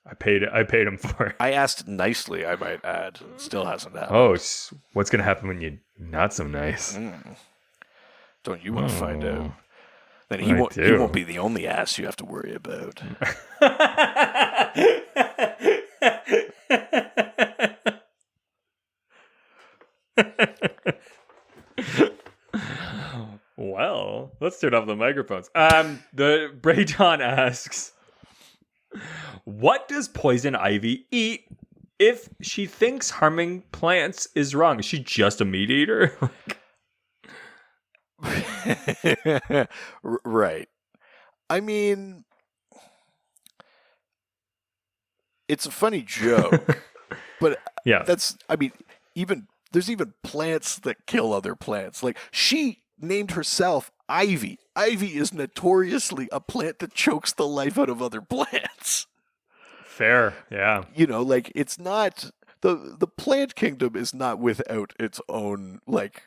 I paid him for it. I asked nicely, I might add. It still hasn't happened. Oh, what's going to happen when you're not so nice? Don't you want to find out? Then he won't be the only ass you have to worry about. Well, let's turn off the microphones. The Brayton asks, what does poison ivy eat if she thinks harming plants is wrong? Is she just a meat eater? Right. I mean, it's a funny joke, but yeah, there's even plants that kill other plants. Like, she named herself Ivy. Ivy is notoriously a plant that chokes the life out of other plants. Fair, yeah. Like, it's not the plant kingdom is not without its own, like,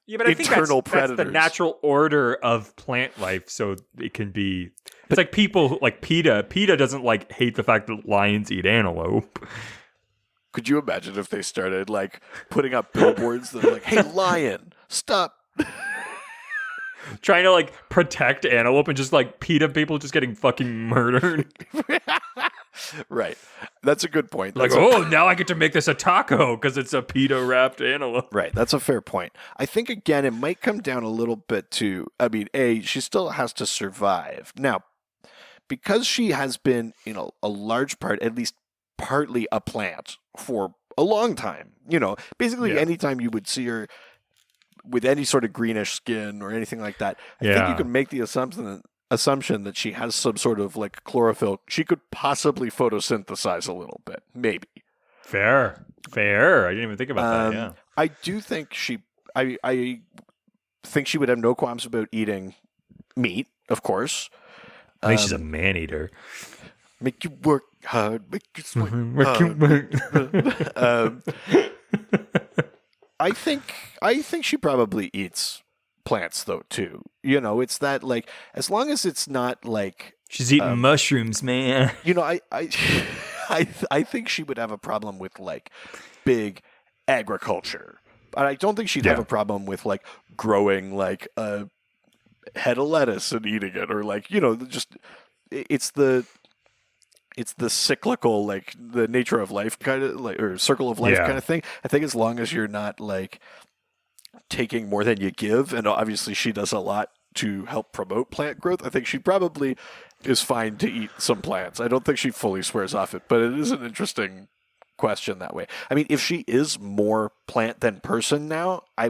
yeah, but I think that's the natural order of plant life, so it can be. It's like people like PETA. PETA doesn't like hate the fact that lions eat antelope. Could you imagine if they started like putting up billboards that are like, "Hey, lion, stop!" Trying to like protect antelope and just like PETA people just getting fucking murdered. Right. That's a good point. Like, now I get to make this a taco because it's a PETA wrapped antelope. Right. That's a fair point. I think, again, it might come down a little bit to, she still has to survive. Now, because she has been, a large part, at least partly a plant for a long time, basically anytime you would see her with any sort of greenish skin or anything like that, I think you can make the assumption that she has some sort of like chlorophyll. She could possibly photosynthesize a little bit, maybe. Fair. I didn't even think about that. Yeah, I do think I think she would have no qualms about eating meat, of course. I think she's a man eater. Make you work hard, make you sweat hard. I think she probably eats plants though too. It's that, like, as long as it's not like she's eating mushrooms, man. I think she would have a problem with like big agriculture. But I don't think she'd have a problem with like growing like a head of lettuce and eating it, or like, just it's the cyclical, like the nature of life kind of like, or circle of life kind of thing. I think as long as you're not like taking more than you give, and obviously she does a lot to help promote plant growth, I think she probably is fine to eat some plants. I don't think she fully swears off it, but it is an interesting question that way. I mean, if she is more plant than person now, I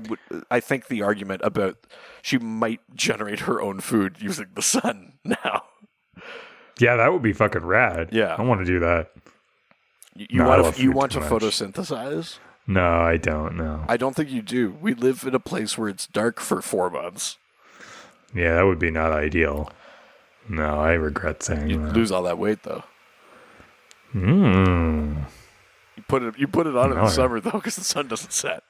think the argument about she might generate her own food using the sun now. Yeah, that would be fucking rad. Yeah, I want to do that. You want to photosynthesize? No, I don't. No, I don't think you do. We live in a place where it's dark for 4 months. Yeah, that would be not ideal. No, I regret saying You'd that. lose all that weight though. You put it on in the summer though, because the sun doesn't set.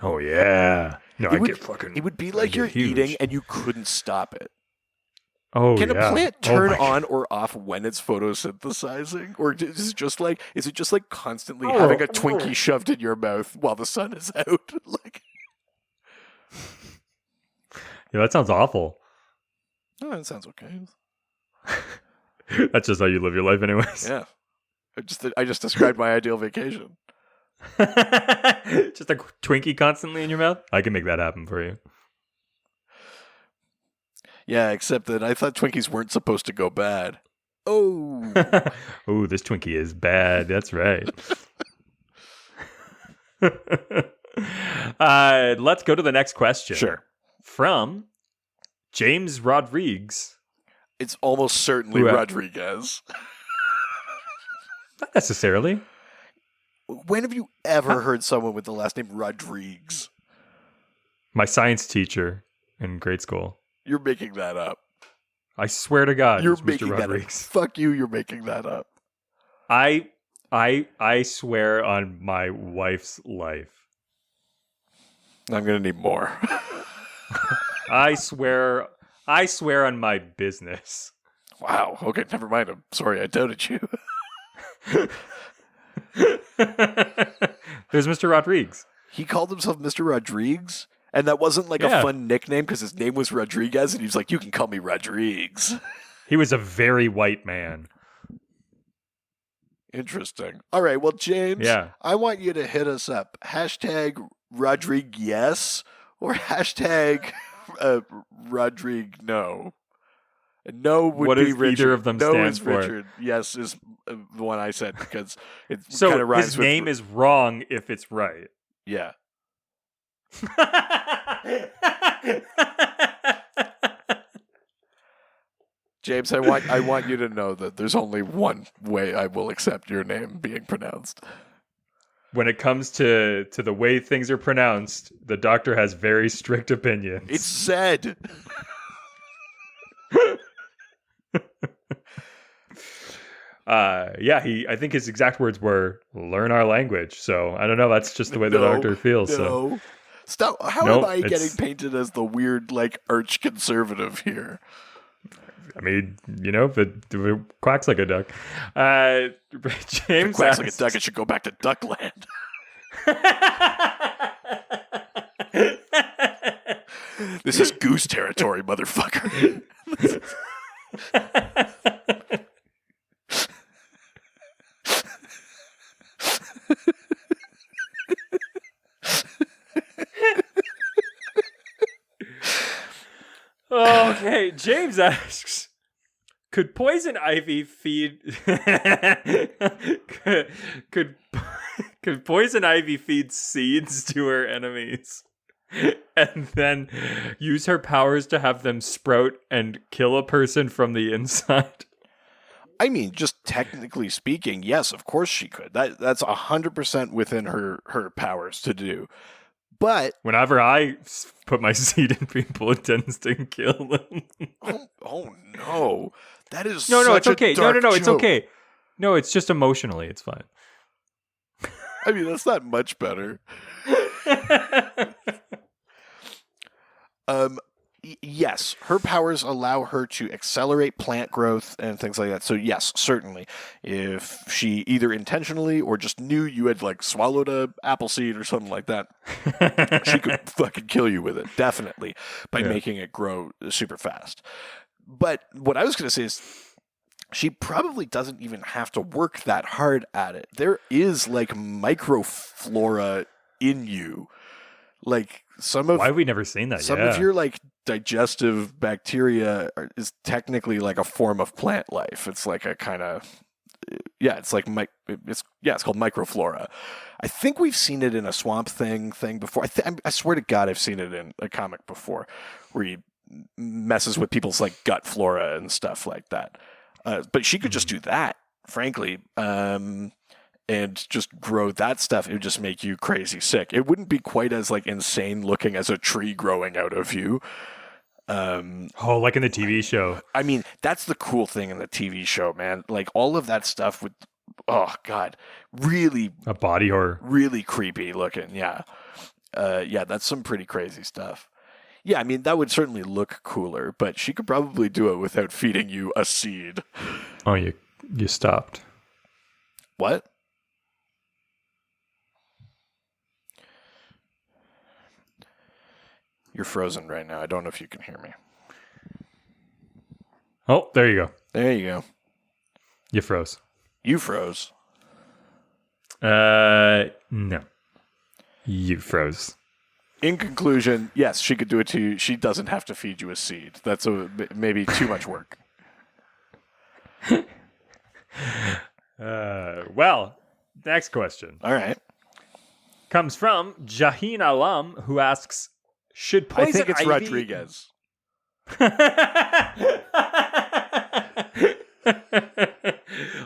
Oh yeah. No, It would be like you're eating and you couldn't stop it. Oh, Can a plant turn on or off when it's photosynthesizing? Or is it just like constantly having a Twinkie shoved in your mouth while the sun is out? Like, yeah, that sounds awful. Oh, that sounds okay. That's just how you live your life anyways. Yeah. I just described my ideal vacation. Just a Twinkie constantly in your mouth? I can make that happen for you. Yeah, except that I thought Twinkies weren't supposed to go bad. Oh. Oh, this Twinkie is bad. That's right. Let's go to the next question. Sure. From James Rodriguez. It's almost certainly Rodriguez. Not necessarily. When have you ever heard someone with the last name Rodriguez? My science teacher in grade school. You're making that up. I swear to God, you're Mr. making Rodriguez. that up. Fuck you. You're making that up. I swear on my wife's life. I'm gonna need more. I swear on my business. Wow. Okay, never mind. I'm sorry I doubted you. There's Mr. Rodriguez. He called himself Mr. Rodriguez? And that wasn't like a fun nickname because his name was Rodriguez and he was like, you can call me Rodriguez. He was a very white man. Interesting. All right, well, James, I want you to hit us up. Hashtag Rodriguez or hashtag Rodrigue no. No would what be does Richard. Either of them no stand is for? Richard. Yes is the one I said because it so kind of rhymes his with name is wrong if it's right. Yeah. James, I want you to know that there's only one way I will accept your name being pronounced. When it comes to the way things are pronounced, the doctor has very strict opinions. It's said. I think his exact words were "learn our language." So I don't know. That's just the way the doctor feels. No. So stop. How am I getting painted as the weird, like, arch conservative here? I mean, if it quacks like a duck. James if it quacks like a duck, it should go back to Duckland. This is goose territory, motherfucker. Okay, James asks, could poison ivy feed could poison ivy feed seeds to her enemies and then use her powers to have them sprout and kill a person from the inside? I mean, just technically speaking, yes, of course she could. That's 100% within her powers to do. But whenever I put my seed in people, it tends to kill them. oh no, that is no. It's okay. No. Joke. It's okay. No, it's just emotionally. It's fine. I mean, that's not much better. Yes, her powers allow her to accelerate plant growth and things like that. So yes, certainly, if she either intentionally or just knew you had like swallowed a apple seed or something like that, she could fucking kill you with it, definitely, by making it grow super fast. But what I was going to say is, she probably doesn't even have to work that hard at it. There is like microflora in you. Like why have we never seen that? Some of your like digestive bacteria is technically like a form of plant life. It's like a kind of it's like it's called microflora. I think we've seen it in a Swamp Thing before. I swear to God, I've seen it in a comic before, where he messes with people's like gut flora and stuff like that. But she could just do that, frankly. And just grow that stuff. It would just make you crazy sick. It wouldn't be quite as like insane looking as a tree growing out of you. Like in the TV show. I mean, that's the cool thing in the TV show, man. Like all of that stuff with, oh God, really a body horror, really creepy looking. Yeah, that's some pretty crazy stuff. Yeah, I mean that would certainly look cooler, but she could probably do it without feeding you a seed. Oh, you stopped. What? You're frozen right now. I don't know if you can hear me. Oh, there you go. There you go. You froze. You froze. No. You froze. In conclusion, yes, she could do it to you. She doesn't have to feed you a seed. That's maybe too much work. Well, next question. All right. Comes from Jahin Alam, who asks, should poison I think it's ivy... Rodriguez.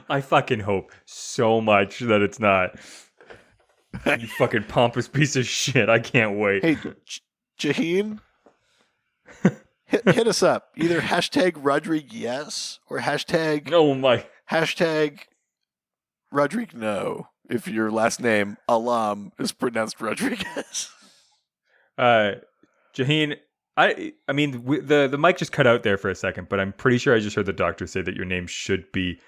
I fucking hope so much that it's not. You fucking pompous piece of shit. I can't wait. Hey, Jahin? hit us up. Either hashtag Rodriguez or hashtag Rodrigue no. If your last name Alam is pronounced Rodriguez. Jaheen, I mean the mic just cut out there for a second, but I'm pretty sure I just heard the doctor say that your name should be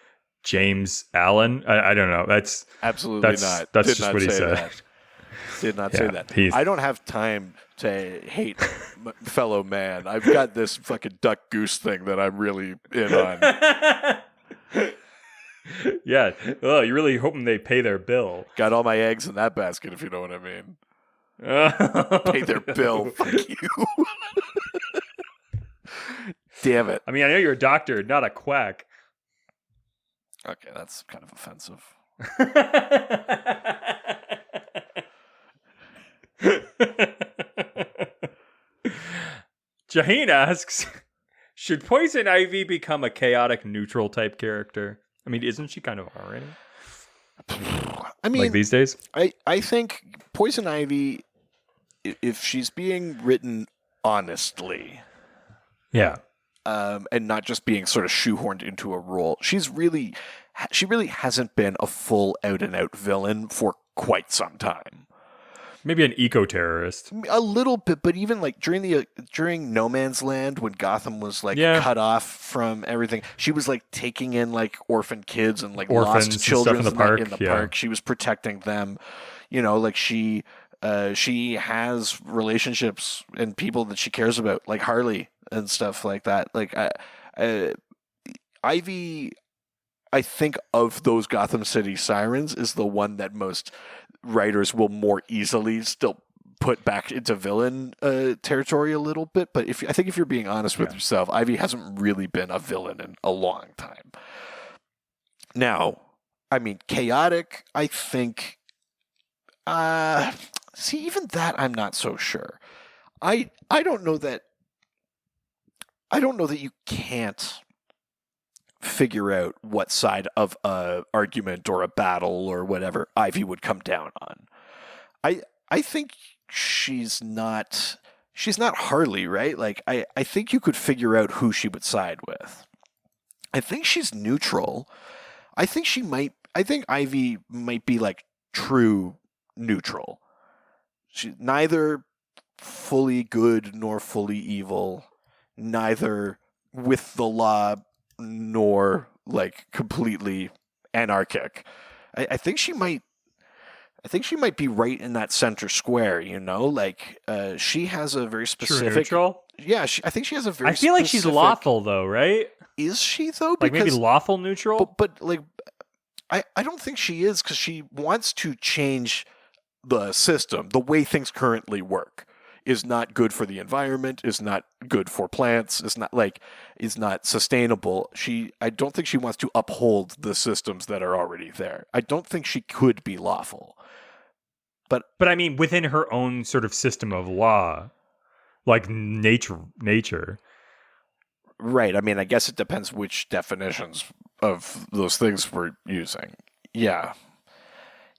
James Allen. I don't know. That's absolutely not. That's just what he said. That. Did not say that. I don't have time to hate fellow man. I've got this fucking duck goose thing that I'm really in on. Yeah. Oh, you're really hoping they pay their bill. Got all my eggs in that basket, if you know what I mean. Pay their bill. Fuck you. Damn it. I mean, I know you're a doctor, not a quack. Okay, that's kind of offensive. Jaheen asks, should Poison Ivy become a chaotic neutral type character? I mean, isn't she kind of already? I mean, like these days? I think Poison Ivy, if she's being written honestly, yeah, and not just being sort of shoehorned into a role, she really hasn't been a full out and out villain for quite some time. Maybe an eco-terrorist. A little bit, but even like during No Man's Land, when Gotham was like cut off from everything, she was like taking in like orphan kids and like orphans lost children in the park. Park. She was protecting them. You know, like she has relationships and people that she cares about, like Harley and stuff like that. Like Ivy, I think of those Gotham City sirens is the one that most writers will more easily still put back into villain territory a little bit. But I think if you're being honest with yourself, Ivy hasn't really been a villain in a long time. Now, I mean, chaotic, I think, see, even that I'm not so sure. I don't know that you can't figure out what side of a argument or a battle or whatever Ivy would come down on. I think she's not Harley, right? Like I think you could figure out who she would side with. I think she's neutral. I think Ivy might be like true neutral. She's neither fully good nor fully evil, neither with the law nor like completely anarchic. I think she might be right in that center square, you know? Like she has a very specific true neutral? Yeah, I think she has a very I feel like she's lawful though, right? Is she though? Like maybe lawful neutral? But like I don't think she is, because she wants to change the system. The way things currently work is not good for the environment, is not good for plants, is not sustainable. I don't think she wants to uphold the systems that are already there. I don't think she could be lawful. But I mean, within her own sort of system of law, like nature. Right. I mean, I guess it depends which definitions of those things we're using. Yeah.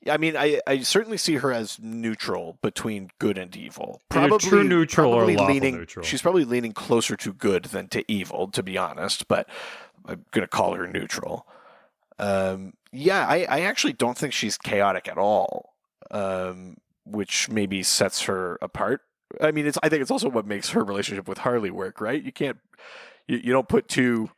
I mean, I certainly see her as neutral between good and evil. Probably true neutral or lawful neutral. She's probably leaning closer to good than to evil, to be honest, but I'm going to call her neutral. I actually don't think she's chaotic at all, which maybe sets her apart. I mean, I think it's also what makes her relationship with Harley work, right? You don't put two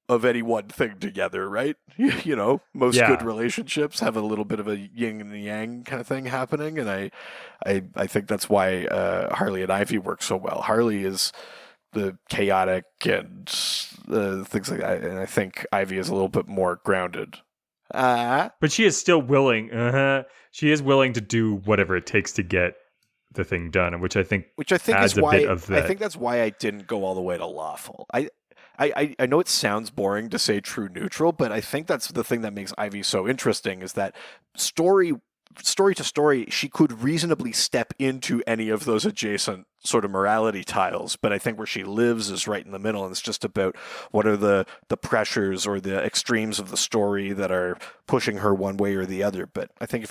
of any one thing together, right? You know, most good relationships have a little bit of a yin and yang kind of thing happening, and I think that's why Harley and Ivy work so well. Harley is the chaotic and things like that, and I think Ivy is a little bit more grounded. But she is still willing. She is willing to do whatever it takes to get the thing done, which I think adds is why a bit of that. I think that's why I didn't go all the way to lawful. I know it sounds boring to say true neutral, but I think that's the thing that makes Ivy so interesting, is that story to story, she could reasonably step into any of those adjacent sort of morality tiles, but I think where she lives is right in the middle, and it's just about what are the pressures or the extremes of the story that are pushing her one way or the other. But I think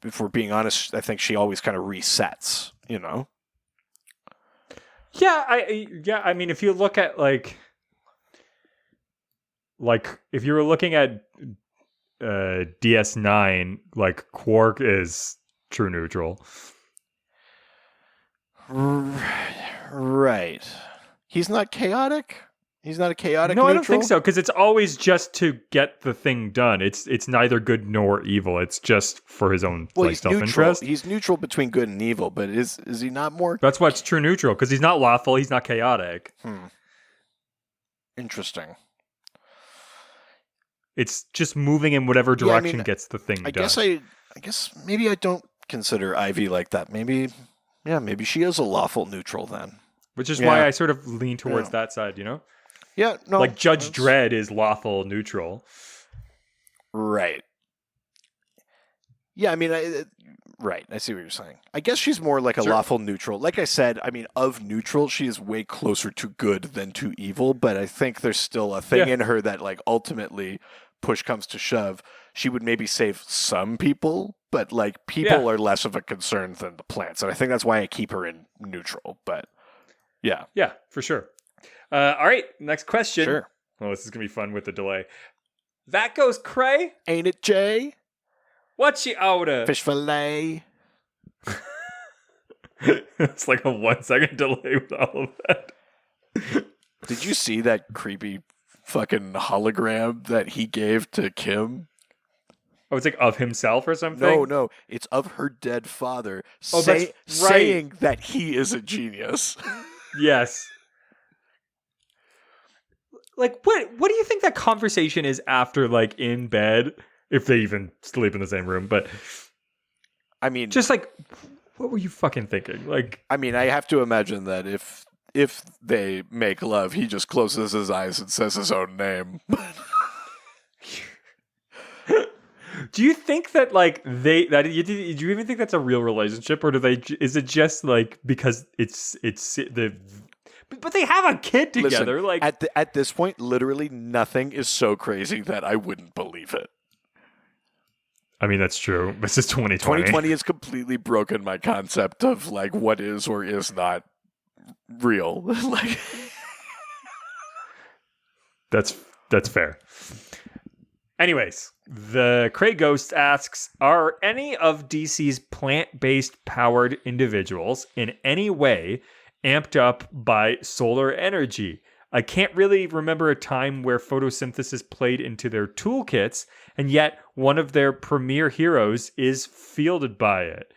if we're being honest, I think she always kind of resets, you know? Yeah, I mean, if you look at like if you were looking at DS9, like Quark is true neutral. Right. He's not chaotic? He's not a chaotic No, neutral? I don't think so, because it's always just to get the thing done. It's neither good nor evil. It's just for his own self-interest. He's neutral between good and evil, but is he not more... That's what's true neutral, because he's not lawful, he's not chaotic. Interesting. It's just moving in whatever direction gets the thing done. I guess maybe I don't consider Ivy like that. Maybe she is a lawful neutral then. Which is why I sort of lean towards that side, you know? Yeah, no. Like Judge Dredd is lawful neutral. Right. Yeah, I mean, right. I see what you're saying. I guess she's more like a lawful neutral. Like I said, I mean, of neutral, she is way closer to good than to evil, but I think there's still a thing in her that, like, ultimately, push comes to shove, she would maybe save some people, but, like, people are less of a concern than the plants. And I think that's why I keep her in neutral, but yeah. Yeah, for sure. All right, next question. Sure. Oh, this is going to be fun with the delay. That goes cray? Ain't it, Jay? What's she order? Fish fillet. It's like a 1 second delay with all of that. Did you see that creepy fucking hologram that he gave to Kim? Oh, it's like of himself or something? No. It's of her dead father that's saying that he is a genius. Yes. Like, what do you think that conversation is after, like, in bed? If they even sleep in the same room. But, I mean... just, like, what were you fucking thinking? Like... I mean, I have to imagine that if they make love, he just closes his eyes and says his own name. Do you think that, like, do you even think that's a real relationship? Or is it just, like, because but they have a kid together. Listen, like at this point, literally nothing is so crazy that I wouldn't believe it. I mean, that's true. This is 2020. 2020 has completely broken my concept of, like, what is or is not real. Like, that's fair. Anyways, the Cray Ghost asks, are any of DC's plant-based powered individuals in any way amped up by solar energy? I can't really remember a time where photosynthesis played into their toolkits, and yet one of their premier heroes is fielded by it.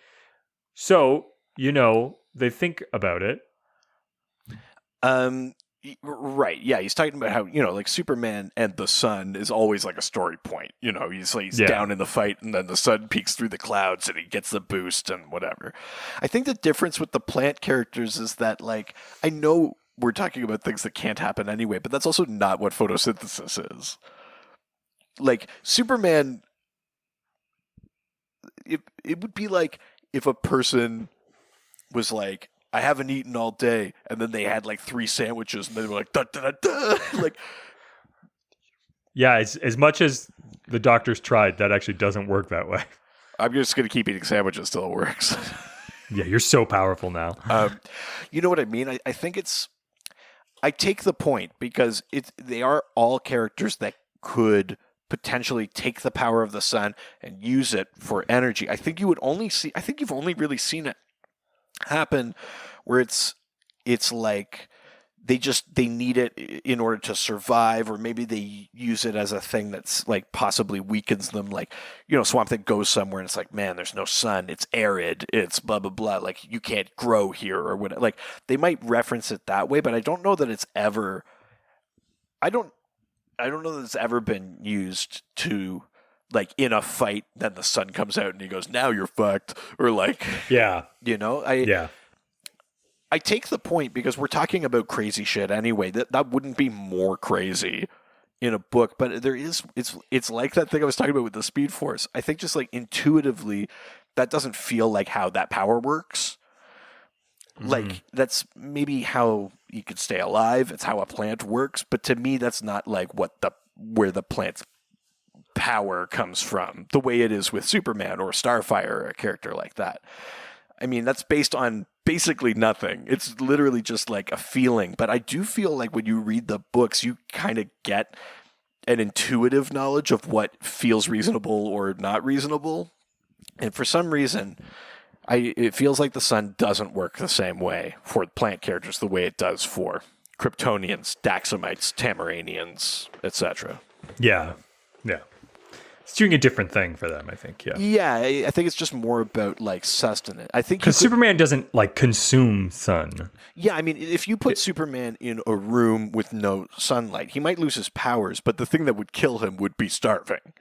So, they think about it. Right. Yeah, he's talking about how, like, Superman and the sun is always like a story point. He's down in the fight and then the sun peeks through the clouds and he gets the boost and whatever. I think the difference with the plant characters is that, like, I know we're talking about things that can't happen anyway, but that's also not what photosynthesis is. Like, Superman, it would be like if a person was like, I haven't eaten all day, and then they had like 3 sandwiches, and they were like, da da da da. Like, yeah, as much as the doctors tried, that actually doesn't work that way. I'm just gonna keep eating sandwiches till it works. Yeah, you're so powerful now. You know what I mean? I think I take the point because they are all characters that could potentially take the power of the sun and use it for energy. I think you've only really seen it happen where it's like they need it in order to survive, or maybe they use it as a thing that's, like, possibly weakens them. Like, Swamp Thing goes somewhere and it's like, man, there's no sun, it's arid, it's blah blah blah, like, you can't grow here or whatever. Like, they might reference it that way, but I don't know that it's ever been used to, like, in a fight, then the sun comes out and he goes, now you're fucked. Or, like, yeah. I take the point because we're talking about crazy shit anyway. That wouldn't be more crazy in a book, but it's like that thing I was talking about with the Speed Force. I think just, like, intuitively, that doesn't feel like how that power works. Mm-hmm. Like, that's maybe how you could stay alive. It's how a plant works, but to me, that's not, like, where the plant's power comes from, the way it is with Superman or Starfire or a character like that. I mean, that's based on basically nothing. It's literally just like a feeling. But I do feel like when you read the books, you kind of get an intuitive knowledge of what feels reasonable or not reasonable. And for some reason, it feels like the sun doesn't work the same way for plant characters the way it does for Kryptonians, Daxamites, Tamaranians, etc. Yeah. It's doing a different thing for them, I think. Yeah, I think it's just more about like sustenance. I think because Superman doesn't like consume sun. Yeah, I mean, if you put Superman in a room with no sunlight, he might lose his powers, but the thing that would kill him would be starving.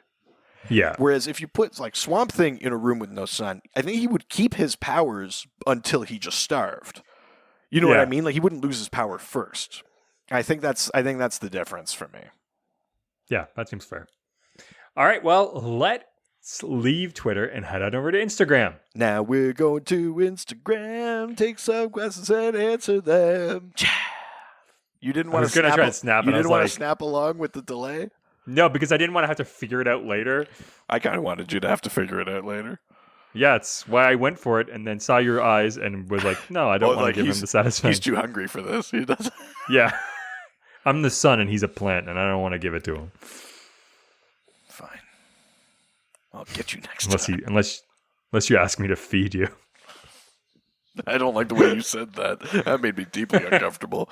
Yeah. Whereas if you put like Swamp Thing in a room with no sun, I think he would keep his powers until he just starved. You know what I mean? Like he wouldn't lose his power first. I think that's the difference for me. Yeah, that seems fair. All right, well, let's leave Twitter and head on over to Instagram. Now we're going to Instagram, take some questions and answer them. You didn't want to try to snap. You didn't want to snap along with the delay? No, because I didn't want to have to figure it out later. I kind of wanted you to have to figure it out later. Yeah, it's why I went for it and then saw your eyes and was like, no, I don't want to give him the satisfaction. He's too hungry for this. He doesn't. Yeah. I'm the sun and he's a plant and I don't want to give it to him. Fine. I'll get you next time. Unless you ask me to feed you. I don't like the way you said that. That made me deeply uncomfortable.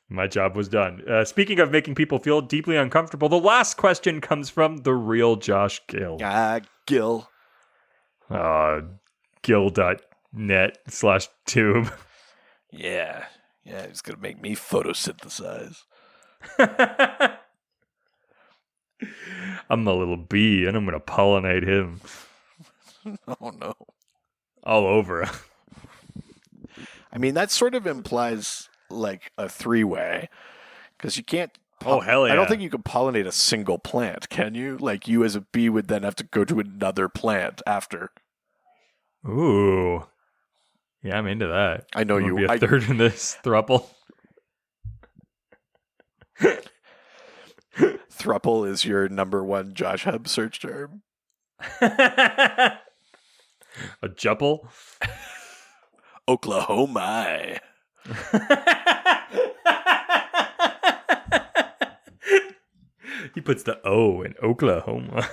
My job was done. Speaking of making people feel deeply uncomfortable, the last question comes from the real Josh Gill. Gill. Gill.net/tube. Yeah, he's going to make me photosynthesize. I'm a little bee, and I'm going to pollinate him. Oh, no. All over. I mean, that sort of implies, like, a three-way, because you can't... Oh, hell yeah. I don't think you can pollinate a single plant, can you? Like, you as a bee would then have to go to another plant after. Ooh. Yeah, I'm into that. I know you... Be a third in this thruple. Thruple is your number one Josh Hub search term. A jupple? Oklahoma. He puts the O in Oklahoma.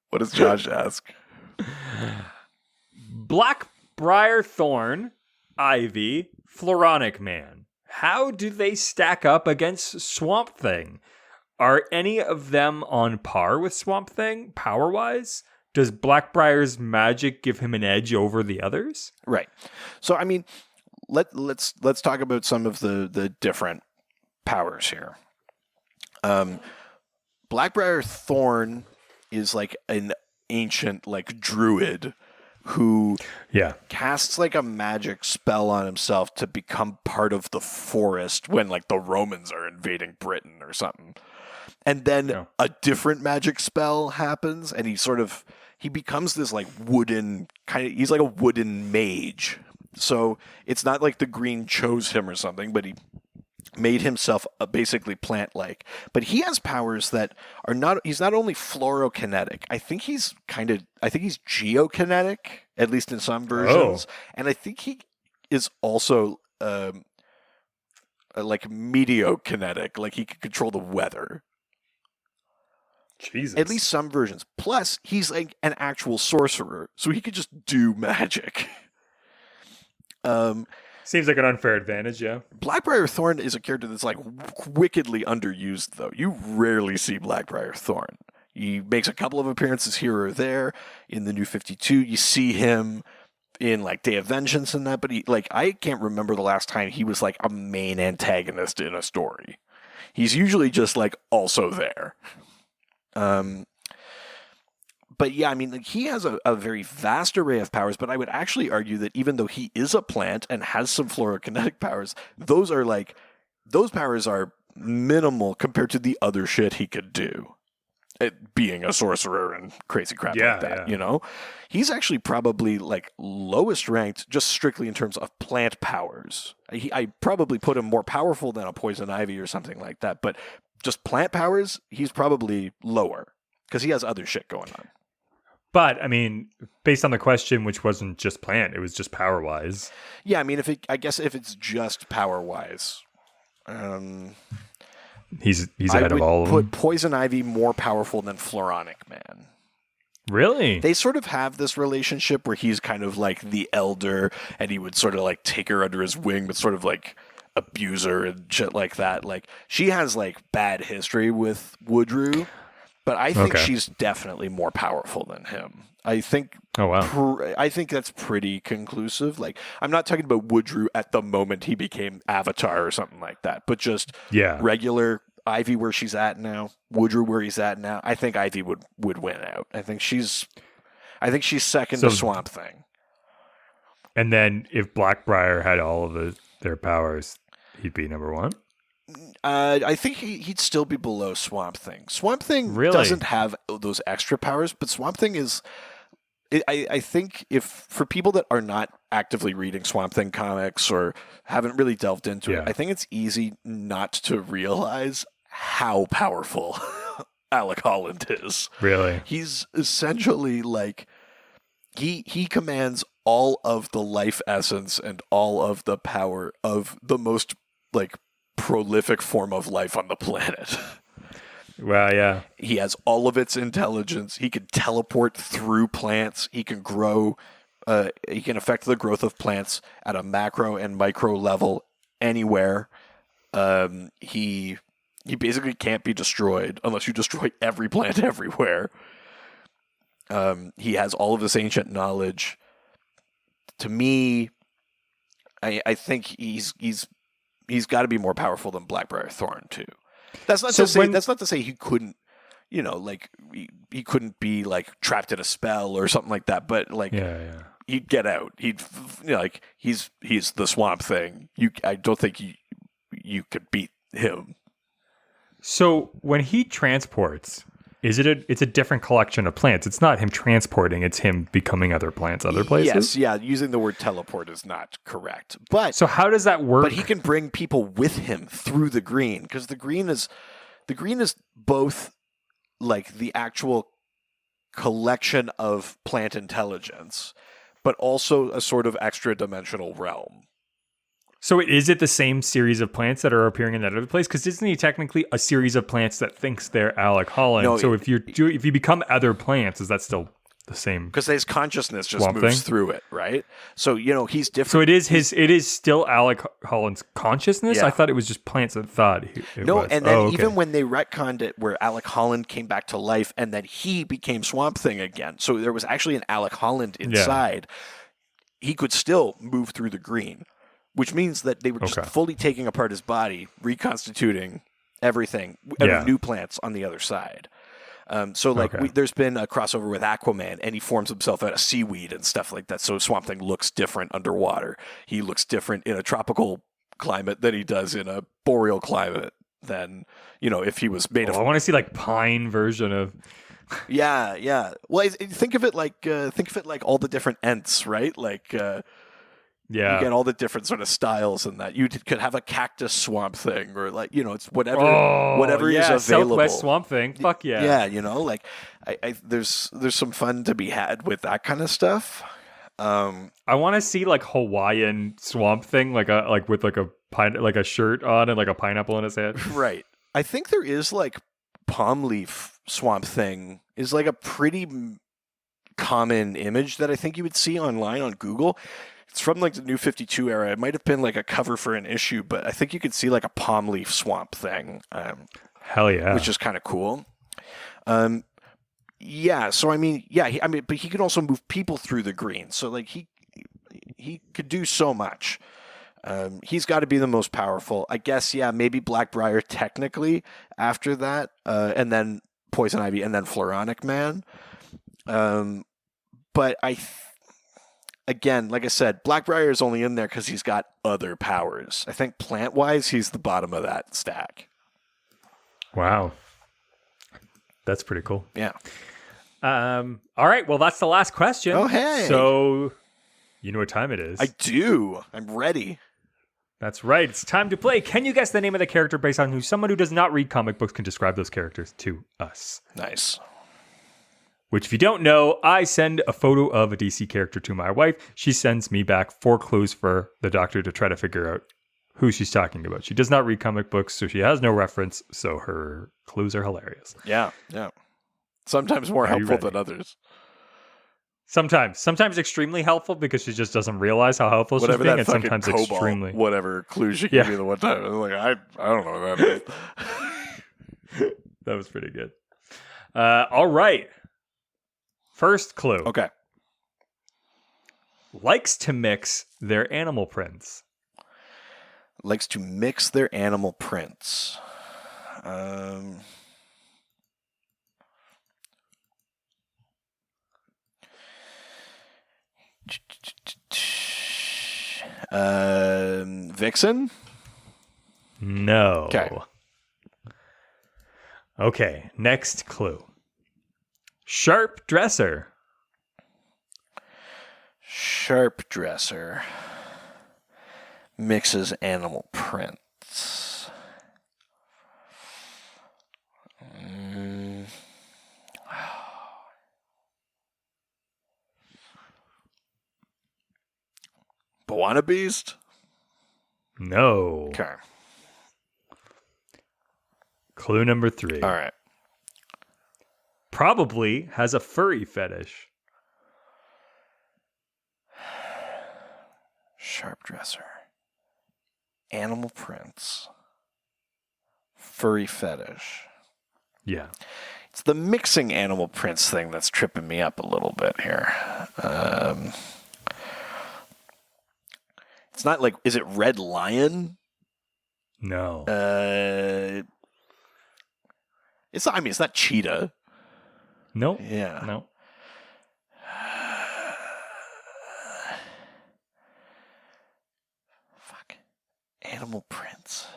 What does Josh ask? Blackbriar Thorn, Ivy, Floronic Man. How do they stack up against Swamp Thing? Are any of them on par with Swamp Thing, power-wise? Does Blackbriar's magic give him an edge over the others? Right. So, I mean, let's talk about some of the different powers here. Blackbriar Thorn is like an ancient, like, druid who casts like a magic spell on himself to become part of the forest when like the Romans are invading Britain or something. And then a different magic spell happens and he becomes this like wooden he's like a wooden mage. So it's not like the green chose him or something, but he made himself basically plant-like. But he has powers that are he's not only fluorokinetic, I think he's geokinetic, at least in some versions. Oh. And I think he is also like meteokinetic, like he can control the weather. Jesus. At least some versions. Plus, he's like an actual sorcerer, so he could just do magic. Seems like an unfair advantage, yeah. Blackbriar Thorn is a character that's like wickedly underused, though. You rarely see Blackbriar Thorn. He makes a couple of appearances here or there in the New 52. You see him in like Day of Vengeance and that, but I can't remember the last time he was like a main antagonist in a story. He's usually just like also there. But yeah, I mean, like, he has a very vast array of powers, but I would actually argue that even though he is a plant and has some fluorokinetic powers, those powers are minimal compared to the other shit he could do. Being a sorcerer and crazy crap like that, you know? He's actually probably like lowest ranked just strictly in terms of plant powers. I probably put him more powerful than a poison ivy or something like that, but just plant powers, he's probably lower because he has other shit going on. But I mean, based on the question, which wasn't just plant, it was just power wise. Yeah, I mean, I guess if it's just power wise, he's ahead of all of them. I would put Poison Ivy more powerful than Floronic Man. Really? They sort of have this relationship where he's kind of like the elder, and he would sort of like take her under his wing, but sort of like abuse her and shit like that. Like, she has like bad history with Woodrue, but I think she's definitely more powerful than him. I think. Oh wow. I think that's pretty conclusive. Like, I'm not talking about Woodrue at the moment he became Avatar or something like that, but just regular Ivy where she's at now, Woodrue where he's at now. I think Ivy would win out. I think she's second to Swamp Thing. And then if Blackbriar had all of their powers, he'd be number one. I think he'd still be below Swamp Thing. Swamp Thing doesn't have those extra powers, but Swamp Thing is. I think if for people that are not actively reading Swamp Thing comics or haven't really delved into it, I think it's easy not to realize how powerful Alec Holland is. Really? He's essentially like he commands all of the life essence and all of the power of the most like prolific form of life on the planet. Well, yeah. He has all of its intelligence. He can teleport through plants. He can grow. He can affect the growth of plants at a macro and micro level anywhere. He basically can't be destroyed unless you destroy every plant everywhere. He has all of this ancient knowledge. To me, I think he's got to be more powerful than Blackbriar Thorn too. That's not to say he couldn't, like he couldn't be like trapped in a spell or something like that. But like, he'd get out. He'd like he's the Swamp Thing. I don't think you could beat him. So when he transports, it's a different collection of plants. It's not him transporting. It's him becoming other plants, other places. Yes, yeah. Using the word teleport is not correct. But so how does that work? But he can bring people with him through the green because the green is both like the actual collection of plant intelligence, but also a sort of extra dimensional realm. So is it the same series of plants that are appearing in that other place? Because isn't he technically a series of plants that thinks they're Alec Holland? No, so if you become other plants, is that still the same? Because his consciousness just moves through it, right? So he's different. So it is still Alec Holland's consciousness. Yeah. I thought it was just plants that thought it was. And then even when they retconned it, where Alec Holland came back to life, and then he became Swamp Thing again. So there was actually an Alec Holland inside. Yeah. He could still move through the green. Which means that they were just fully taking apart his body, reconstituting everything, new plants on the other side. There's been a crossover with Aquaman, and he forms himself out of seaweed and stuff like that. So Swamp Thing looks different underwater. He looks different in a tropical climate than he does in a boreal climate than, if he was made of... I want to see like pine version of... Yeah. Well, think of it like all the different Ents, right? Like... Yeah. You get all the different sort of styles in that. You could have a cactus Swamp Thing or like, it's whatever is available. Southwest Swamp Thing. Fuck yeah. Yeah, like there's some fun to be had with that kind of stuff. I want to see like Hawaiian Swamp Thing, with a shirt on and like a pineapple in his head. Right. I think there is like palm leaf Swamp Thing is like a pretty common image that I think you would see online on Google. It's from like the New 52 era. It might have been like a cover for an issue, but I think you could see like a palm leaf Swamp Thing. Hell yeah. Which is kind of cool. Yeah. So, but he can also move people through the green. So like he could do so much. He's got to be the most powerful. I guess, maybe Blackbriar technically after that, and then Poison Ivy and then Floronic Man. But again, like I said, Blackbriar is only in there because he's got other powers. I think plant-wise, he's the bottom of that stack. Wow. That's pretty cool. Yeah. All right. Well, that's the last question. Oh, hey. So, you know what time it is. I do. I'm ready. That's right. It's time to play. Can you guess the name of the character based on who someone who does not read comic books can describe those characters to us? Nice. Which, if you don't know, I send a photo of a DC character to my wife. She sends me back 4 clues for the doctor to try to figure out who she's talking about. She does not read comic books, so she has no reference, so her clues are hilarious. Yeah. Sometimes more helpful than others. Sometimes extremely helpful because she just doesn't realize how helpful she's being, and sometimes extremely whatever clue she gave me the one time. I was like, I don't know what that is. That was pretty good. All right. First clue. Okay. Likes to mix their animal prints. Likes to mix their animal prints. Vixen? No. Okay, next clue. Sharp dresser. Sharp dresser. Mixes animal prints. Boana Beast? No. Okay. Clue number 3. All right. Probably has a furry fetish. Sharp dresser. Animal prints. Furry fetish. Yeah. It's the mixing animal prints thing that's tripping me up a little bit here. It's not like, is it Red Lion? No. It's not Cheetah. No. Yeah. No. Fuck. Animal prints.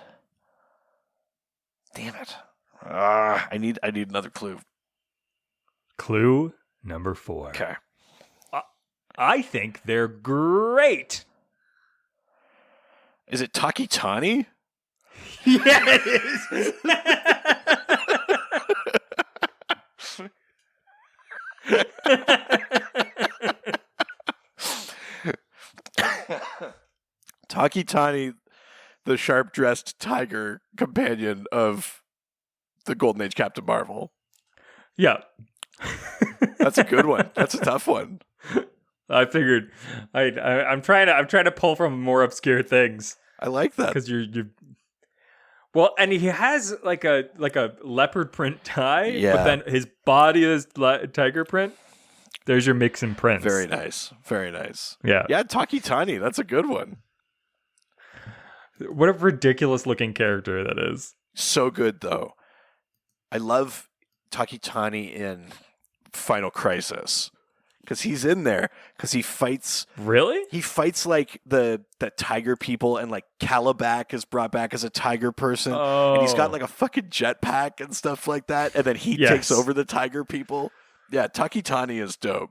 Damn it. I need another clue. Clue number 4. Okay. I think they're great. Is it Takitani? Yeah, it is. Takitani, the sharp-dressed tiger companion of the Golden Age Captain Marvel. Yeah. That's a good one. That's a tough one. I figured I'm trying to pull from more obscure things. I like that. Because you're well, and he has like a leopard print tie, but then his body is tiger print. There's your mix and prints. Very nice. Very nice. Yeah. Yeah, Takitani. That's a good one. What a ridiculous looking character that is. So good, though. I love Takitani in Final Crisis. Because he's in there. Because he fights... Really? He fights like the tiger people, and like Calabac is brought back as a tiger person. Oh. And he's got like a fucking jetpack and stuff like that. And then he takes over the tiger people. Yeah, Takitani is dope.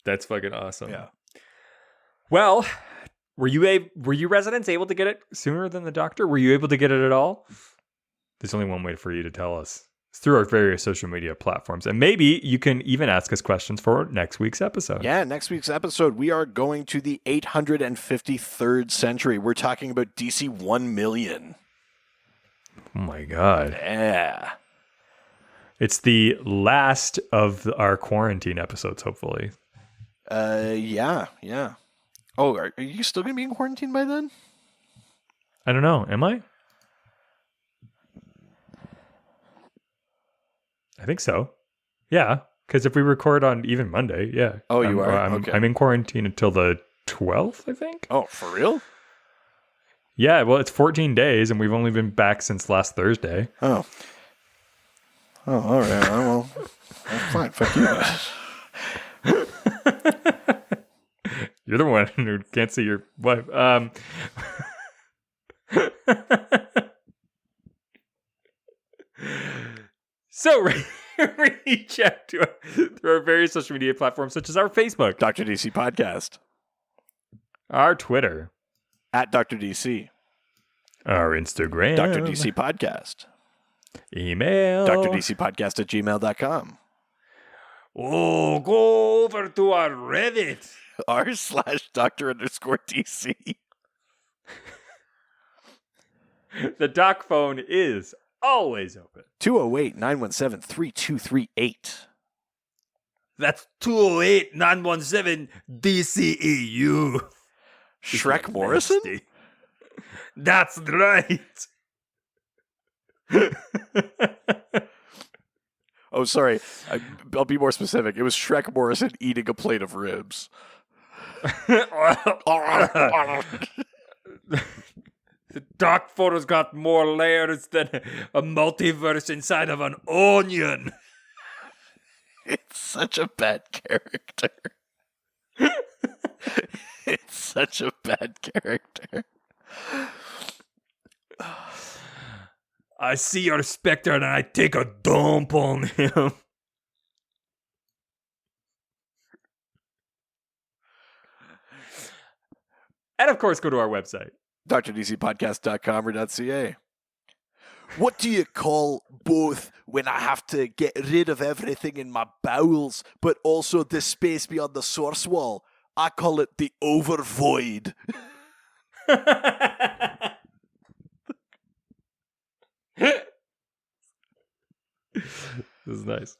That's fucking awesome. Yeah. Well, were you residents able to get it sooner than the doctor? Were you able to get it at all? There's only one way for you to tell us. It's through our various social media platforms. And maybe you can even ask us questions for next week's episode. Yeah, next week's episode, we are going to the 853rd century. We're talking about DC 1 million. Oh my God. Yeah. It's the last of our quarantine episodes, hopefully. Yeah. Oh, are you still going to be in quarantine by then? I don't know. Am I? I think so. Yeah, because if we record on even Monday, yeah. Oh, you are? Okay. I'm in quarantine until the 12th, I think. Oh, for real? Yeah, well, it's 14 days, and we've only been back since last Thursday. Oh, all right. Well, fine. Fuck you. You're the one who can't see your wife. So reach out to us through our various social media platforms, such as our Facebook, Dr. DC Podcast, our Twitter, At Dr. DC. Our Instagram. Dr. DC Podcast. Email. drdcpodcast@gmail.com. Oh, go over to our Reddit. r/Dr_DC. The doc phone is always open. 208-917-3238. That's 208-917-DCEU. Shrek Morrison? That's right. Oh, sorry. I'll be more specific. It was Shrek Morrison eating a plate of ribs. The doc photo's got more layers than a multiverse inside of an onion. It's such a bad character. It's such a bad character. I see your specter and I take a dump on him. And of course, go to our website. drdcpodcast.com or .ca. What do you call both when I have to get rid of everything in my bowels, but also the space beyond the source wall? I call it the overvoid. This is nice.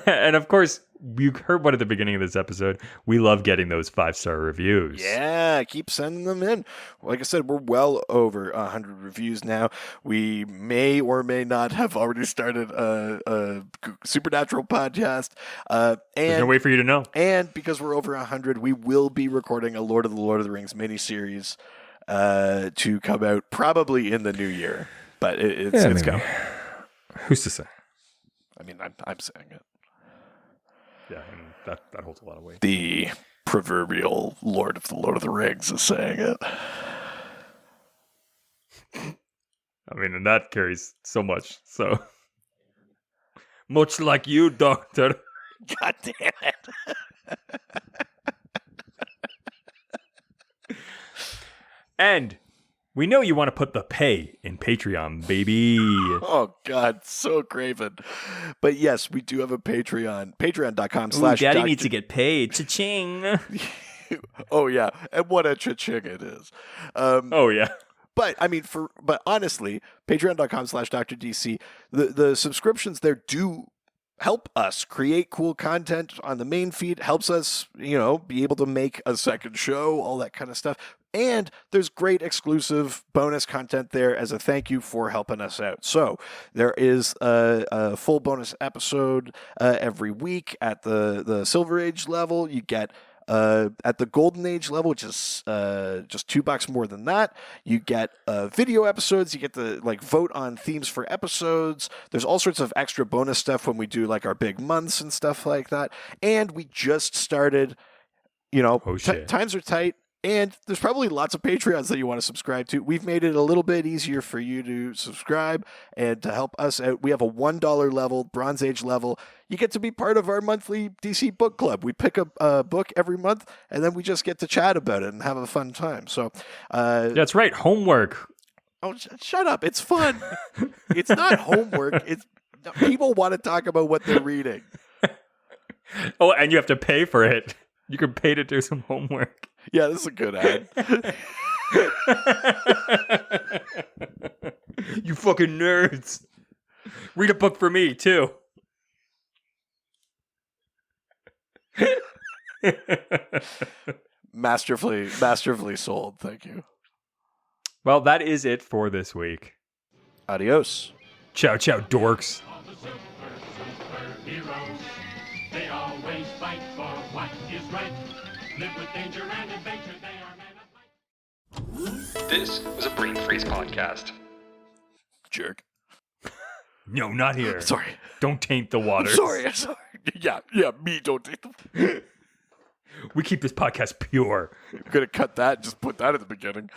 And of course, you heard one at the beginning of this episode. We love getting those 5-star reviews. Yeah, keep sending them in. Like I said, we're well over 100 reviews now. We may or may not have already started a Supernatural podcast. There's no way for you to know. And because we're over 100, we will be recording a Lord of the Rings miniseries to come out probably in the new year. But it's coming. Who's to say? I mean, I'm saying it. Yeah, and that holds a lot of weight. The proverbial Lord of the Rings is saying it. I mean, and that carries so much. So much like you, Doctor. God damn it. And we know you want to put the pay in Patreon, baby. Oh, God, so craven. But yes, we do have a Patreon. Patreon.com/. Daddy needs to get paid. Cha-ching. Oh, yeah. And what a cha-ching it is. Oh, yeah. But, I mean, but honestly, Patreon.com/DrDC, the subscriptions there do help us create cool content on the main feed, helps us, be able to make a second show, all that kind of stuff. And there's great exclusive bonus content there as a thank you for helping us out. So there is a full bonus episode every week at the Silver Age level. You get at the Golden Age level, which is just $2 more than that. You get video episodes. You get to vote on themes for episodes. There's all sorts of extra bonus stuff when we do our big months and stuff like that. And we just started, times are tight. And there's probably lots of Patreons that you want to subscribe to. We've made it a little bit easier for you to subscribe and to help us out. We have a $1 level, Bronze Age level. You get to be part of our monthly DC book club. We pick a book every month, and then we just get to chat about it and have a fun time. So that's right, homework. Oh, shut up. It's fun. It's not homework. It's people want to talk about what they're reading. Oh, and you have to pay for it. You can pay to do some homework. Yeah, this is a good ad. You fucking nerds. Read a book for me, too. Masterfully sold. Thank you. Well, that is it for this week. Adios. Ciao, ciao, dorks. They always fight for what is right. Live with danger and adventure. They are men of might. This was a Brain Freeze podcast. Jerk. No, not here. Sorry. Don't taint the waters. I'm sorry. Yeah, me don't taint them. We keep this podcast pure. I'm going to cut that and just put that at the beginning.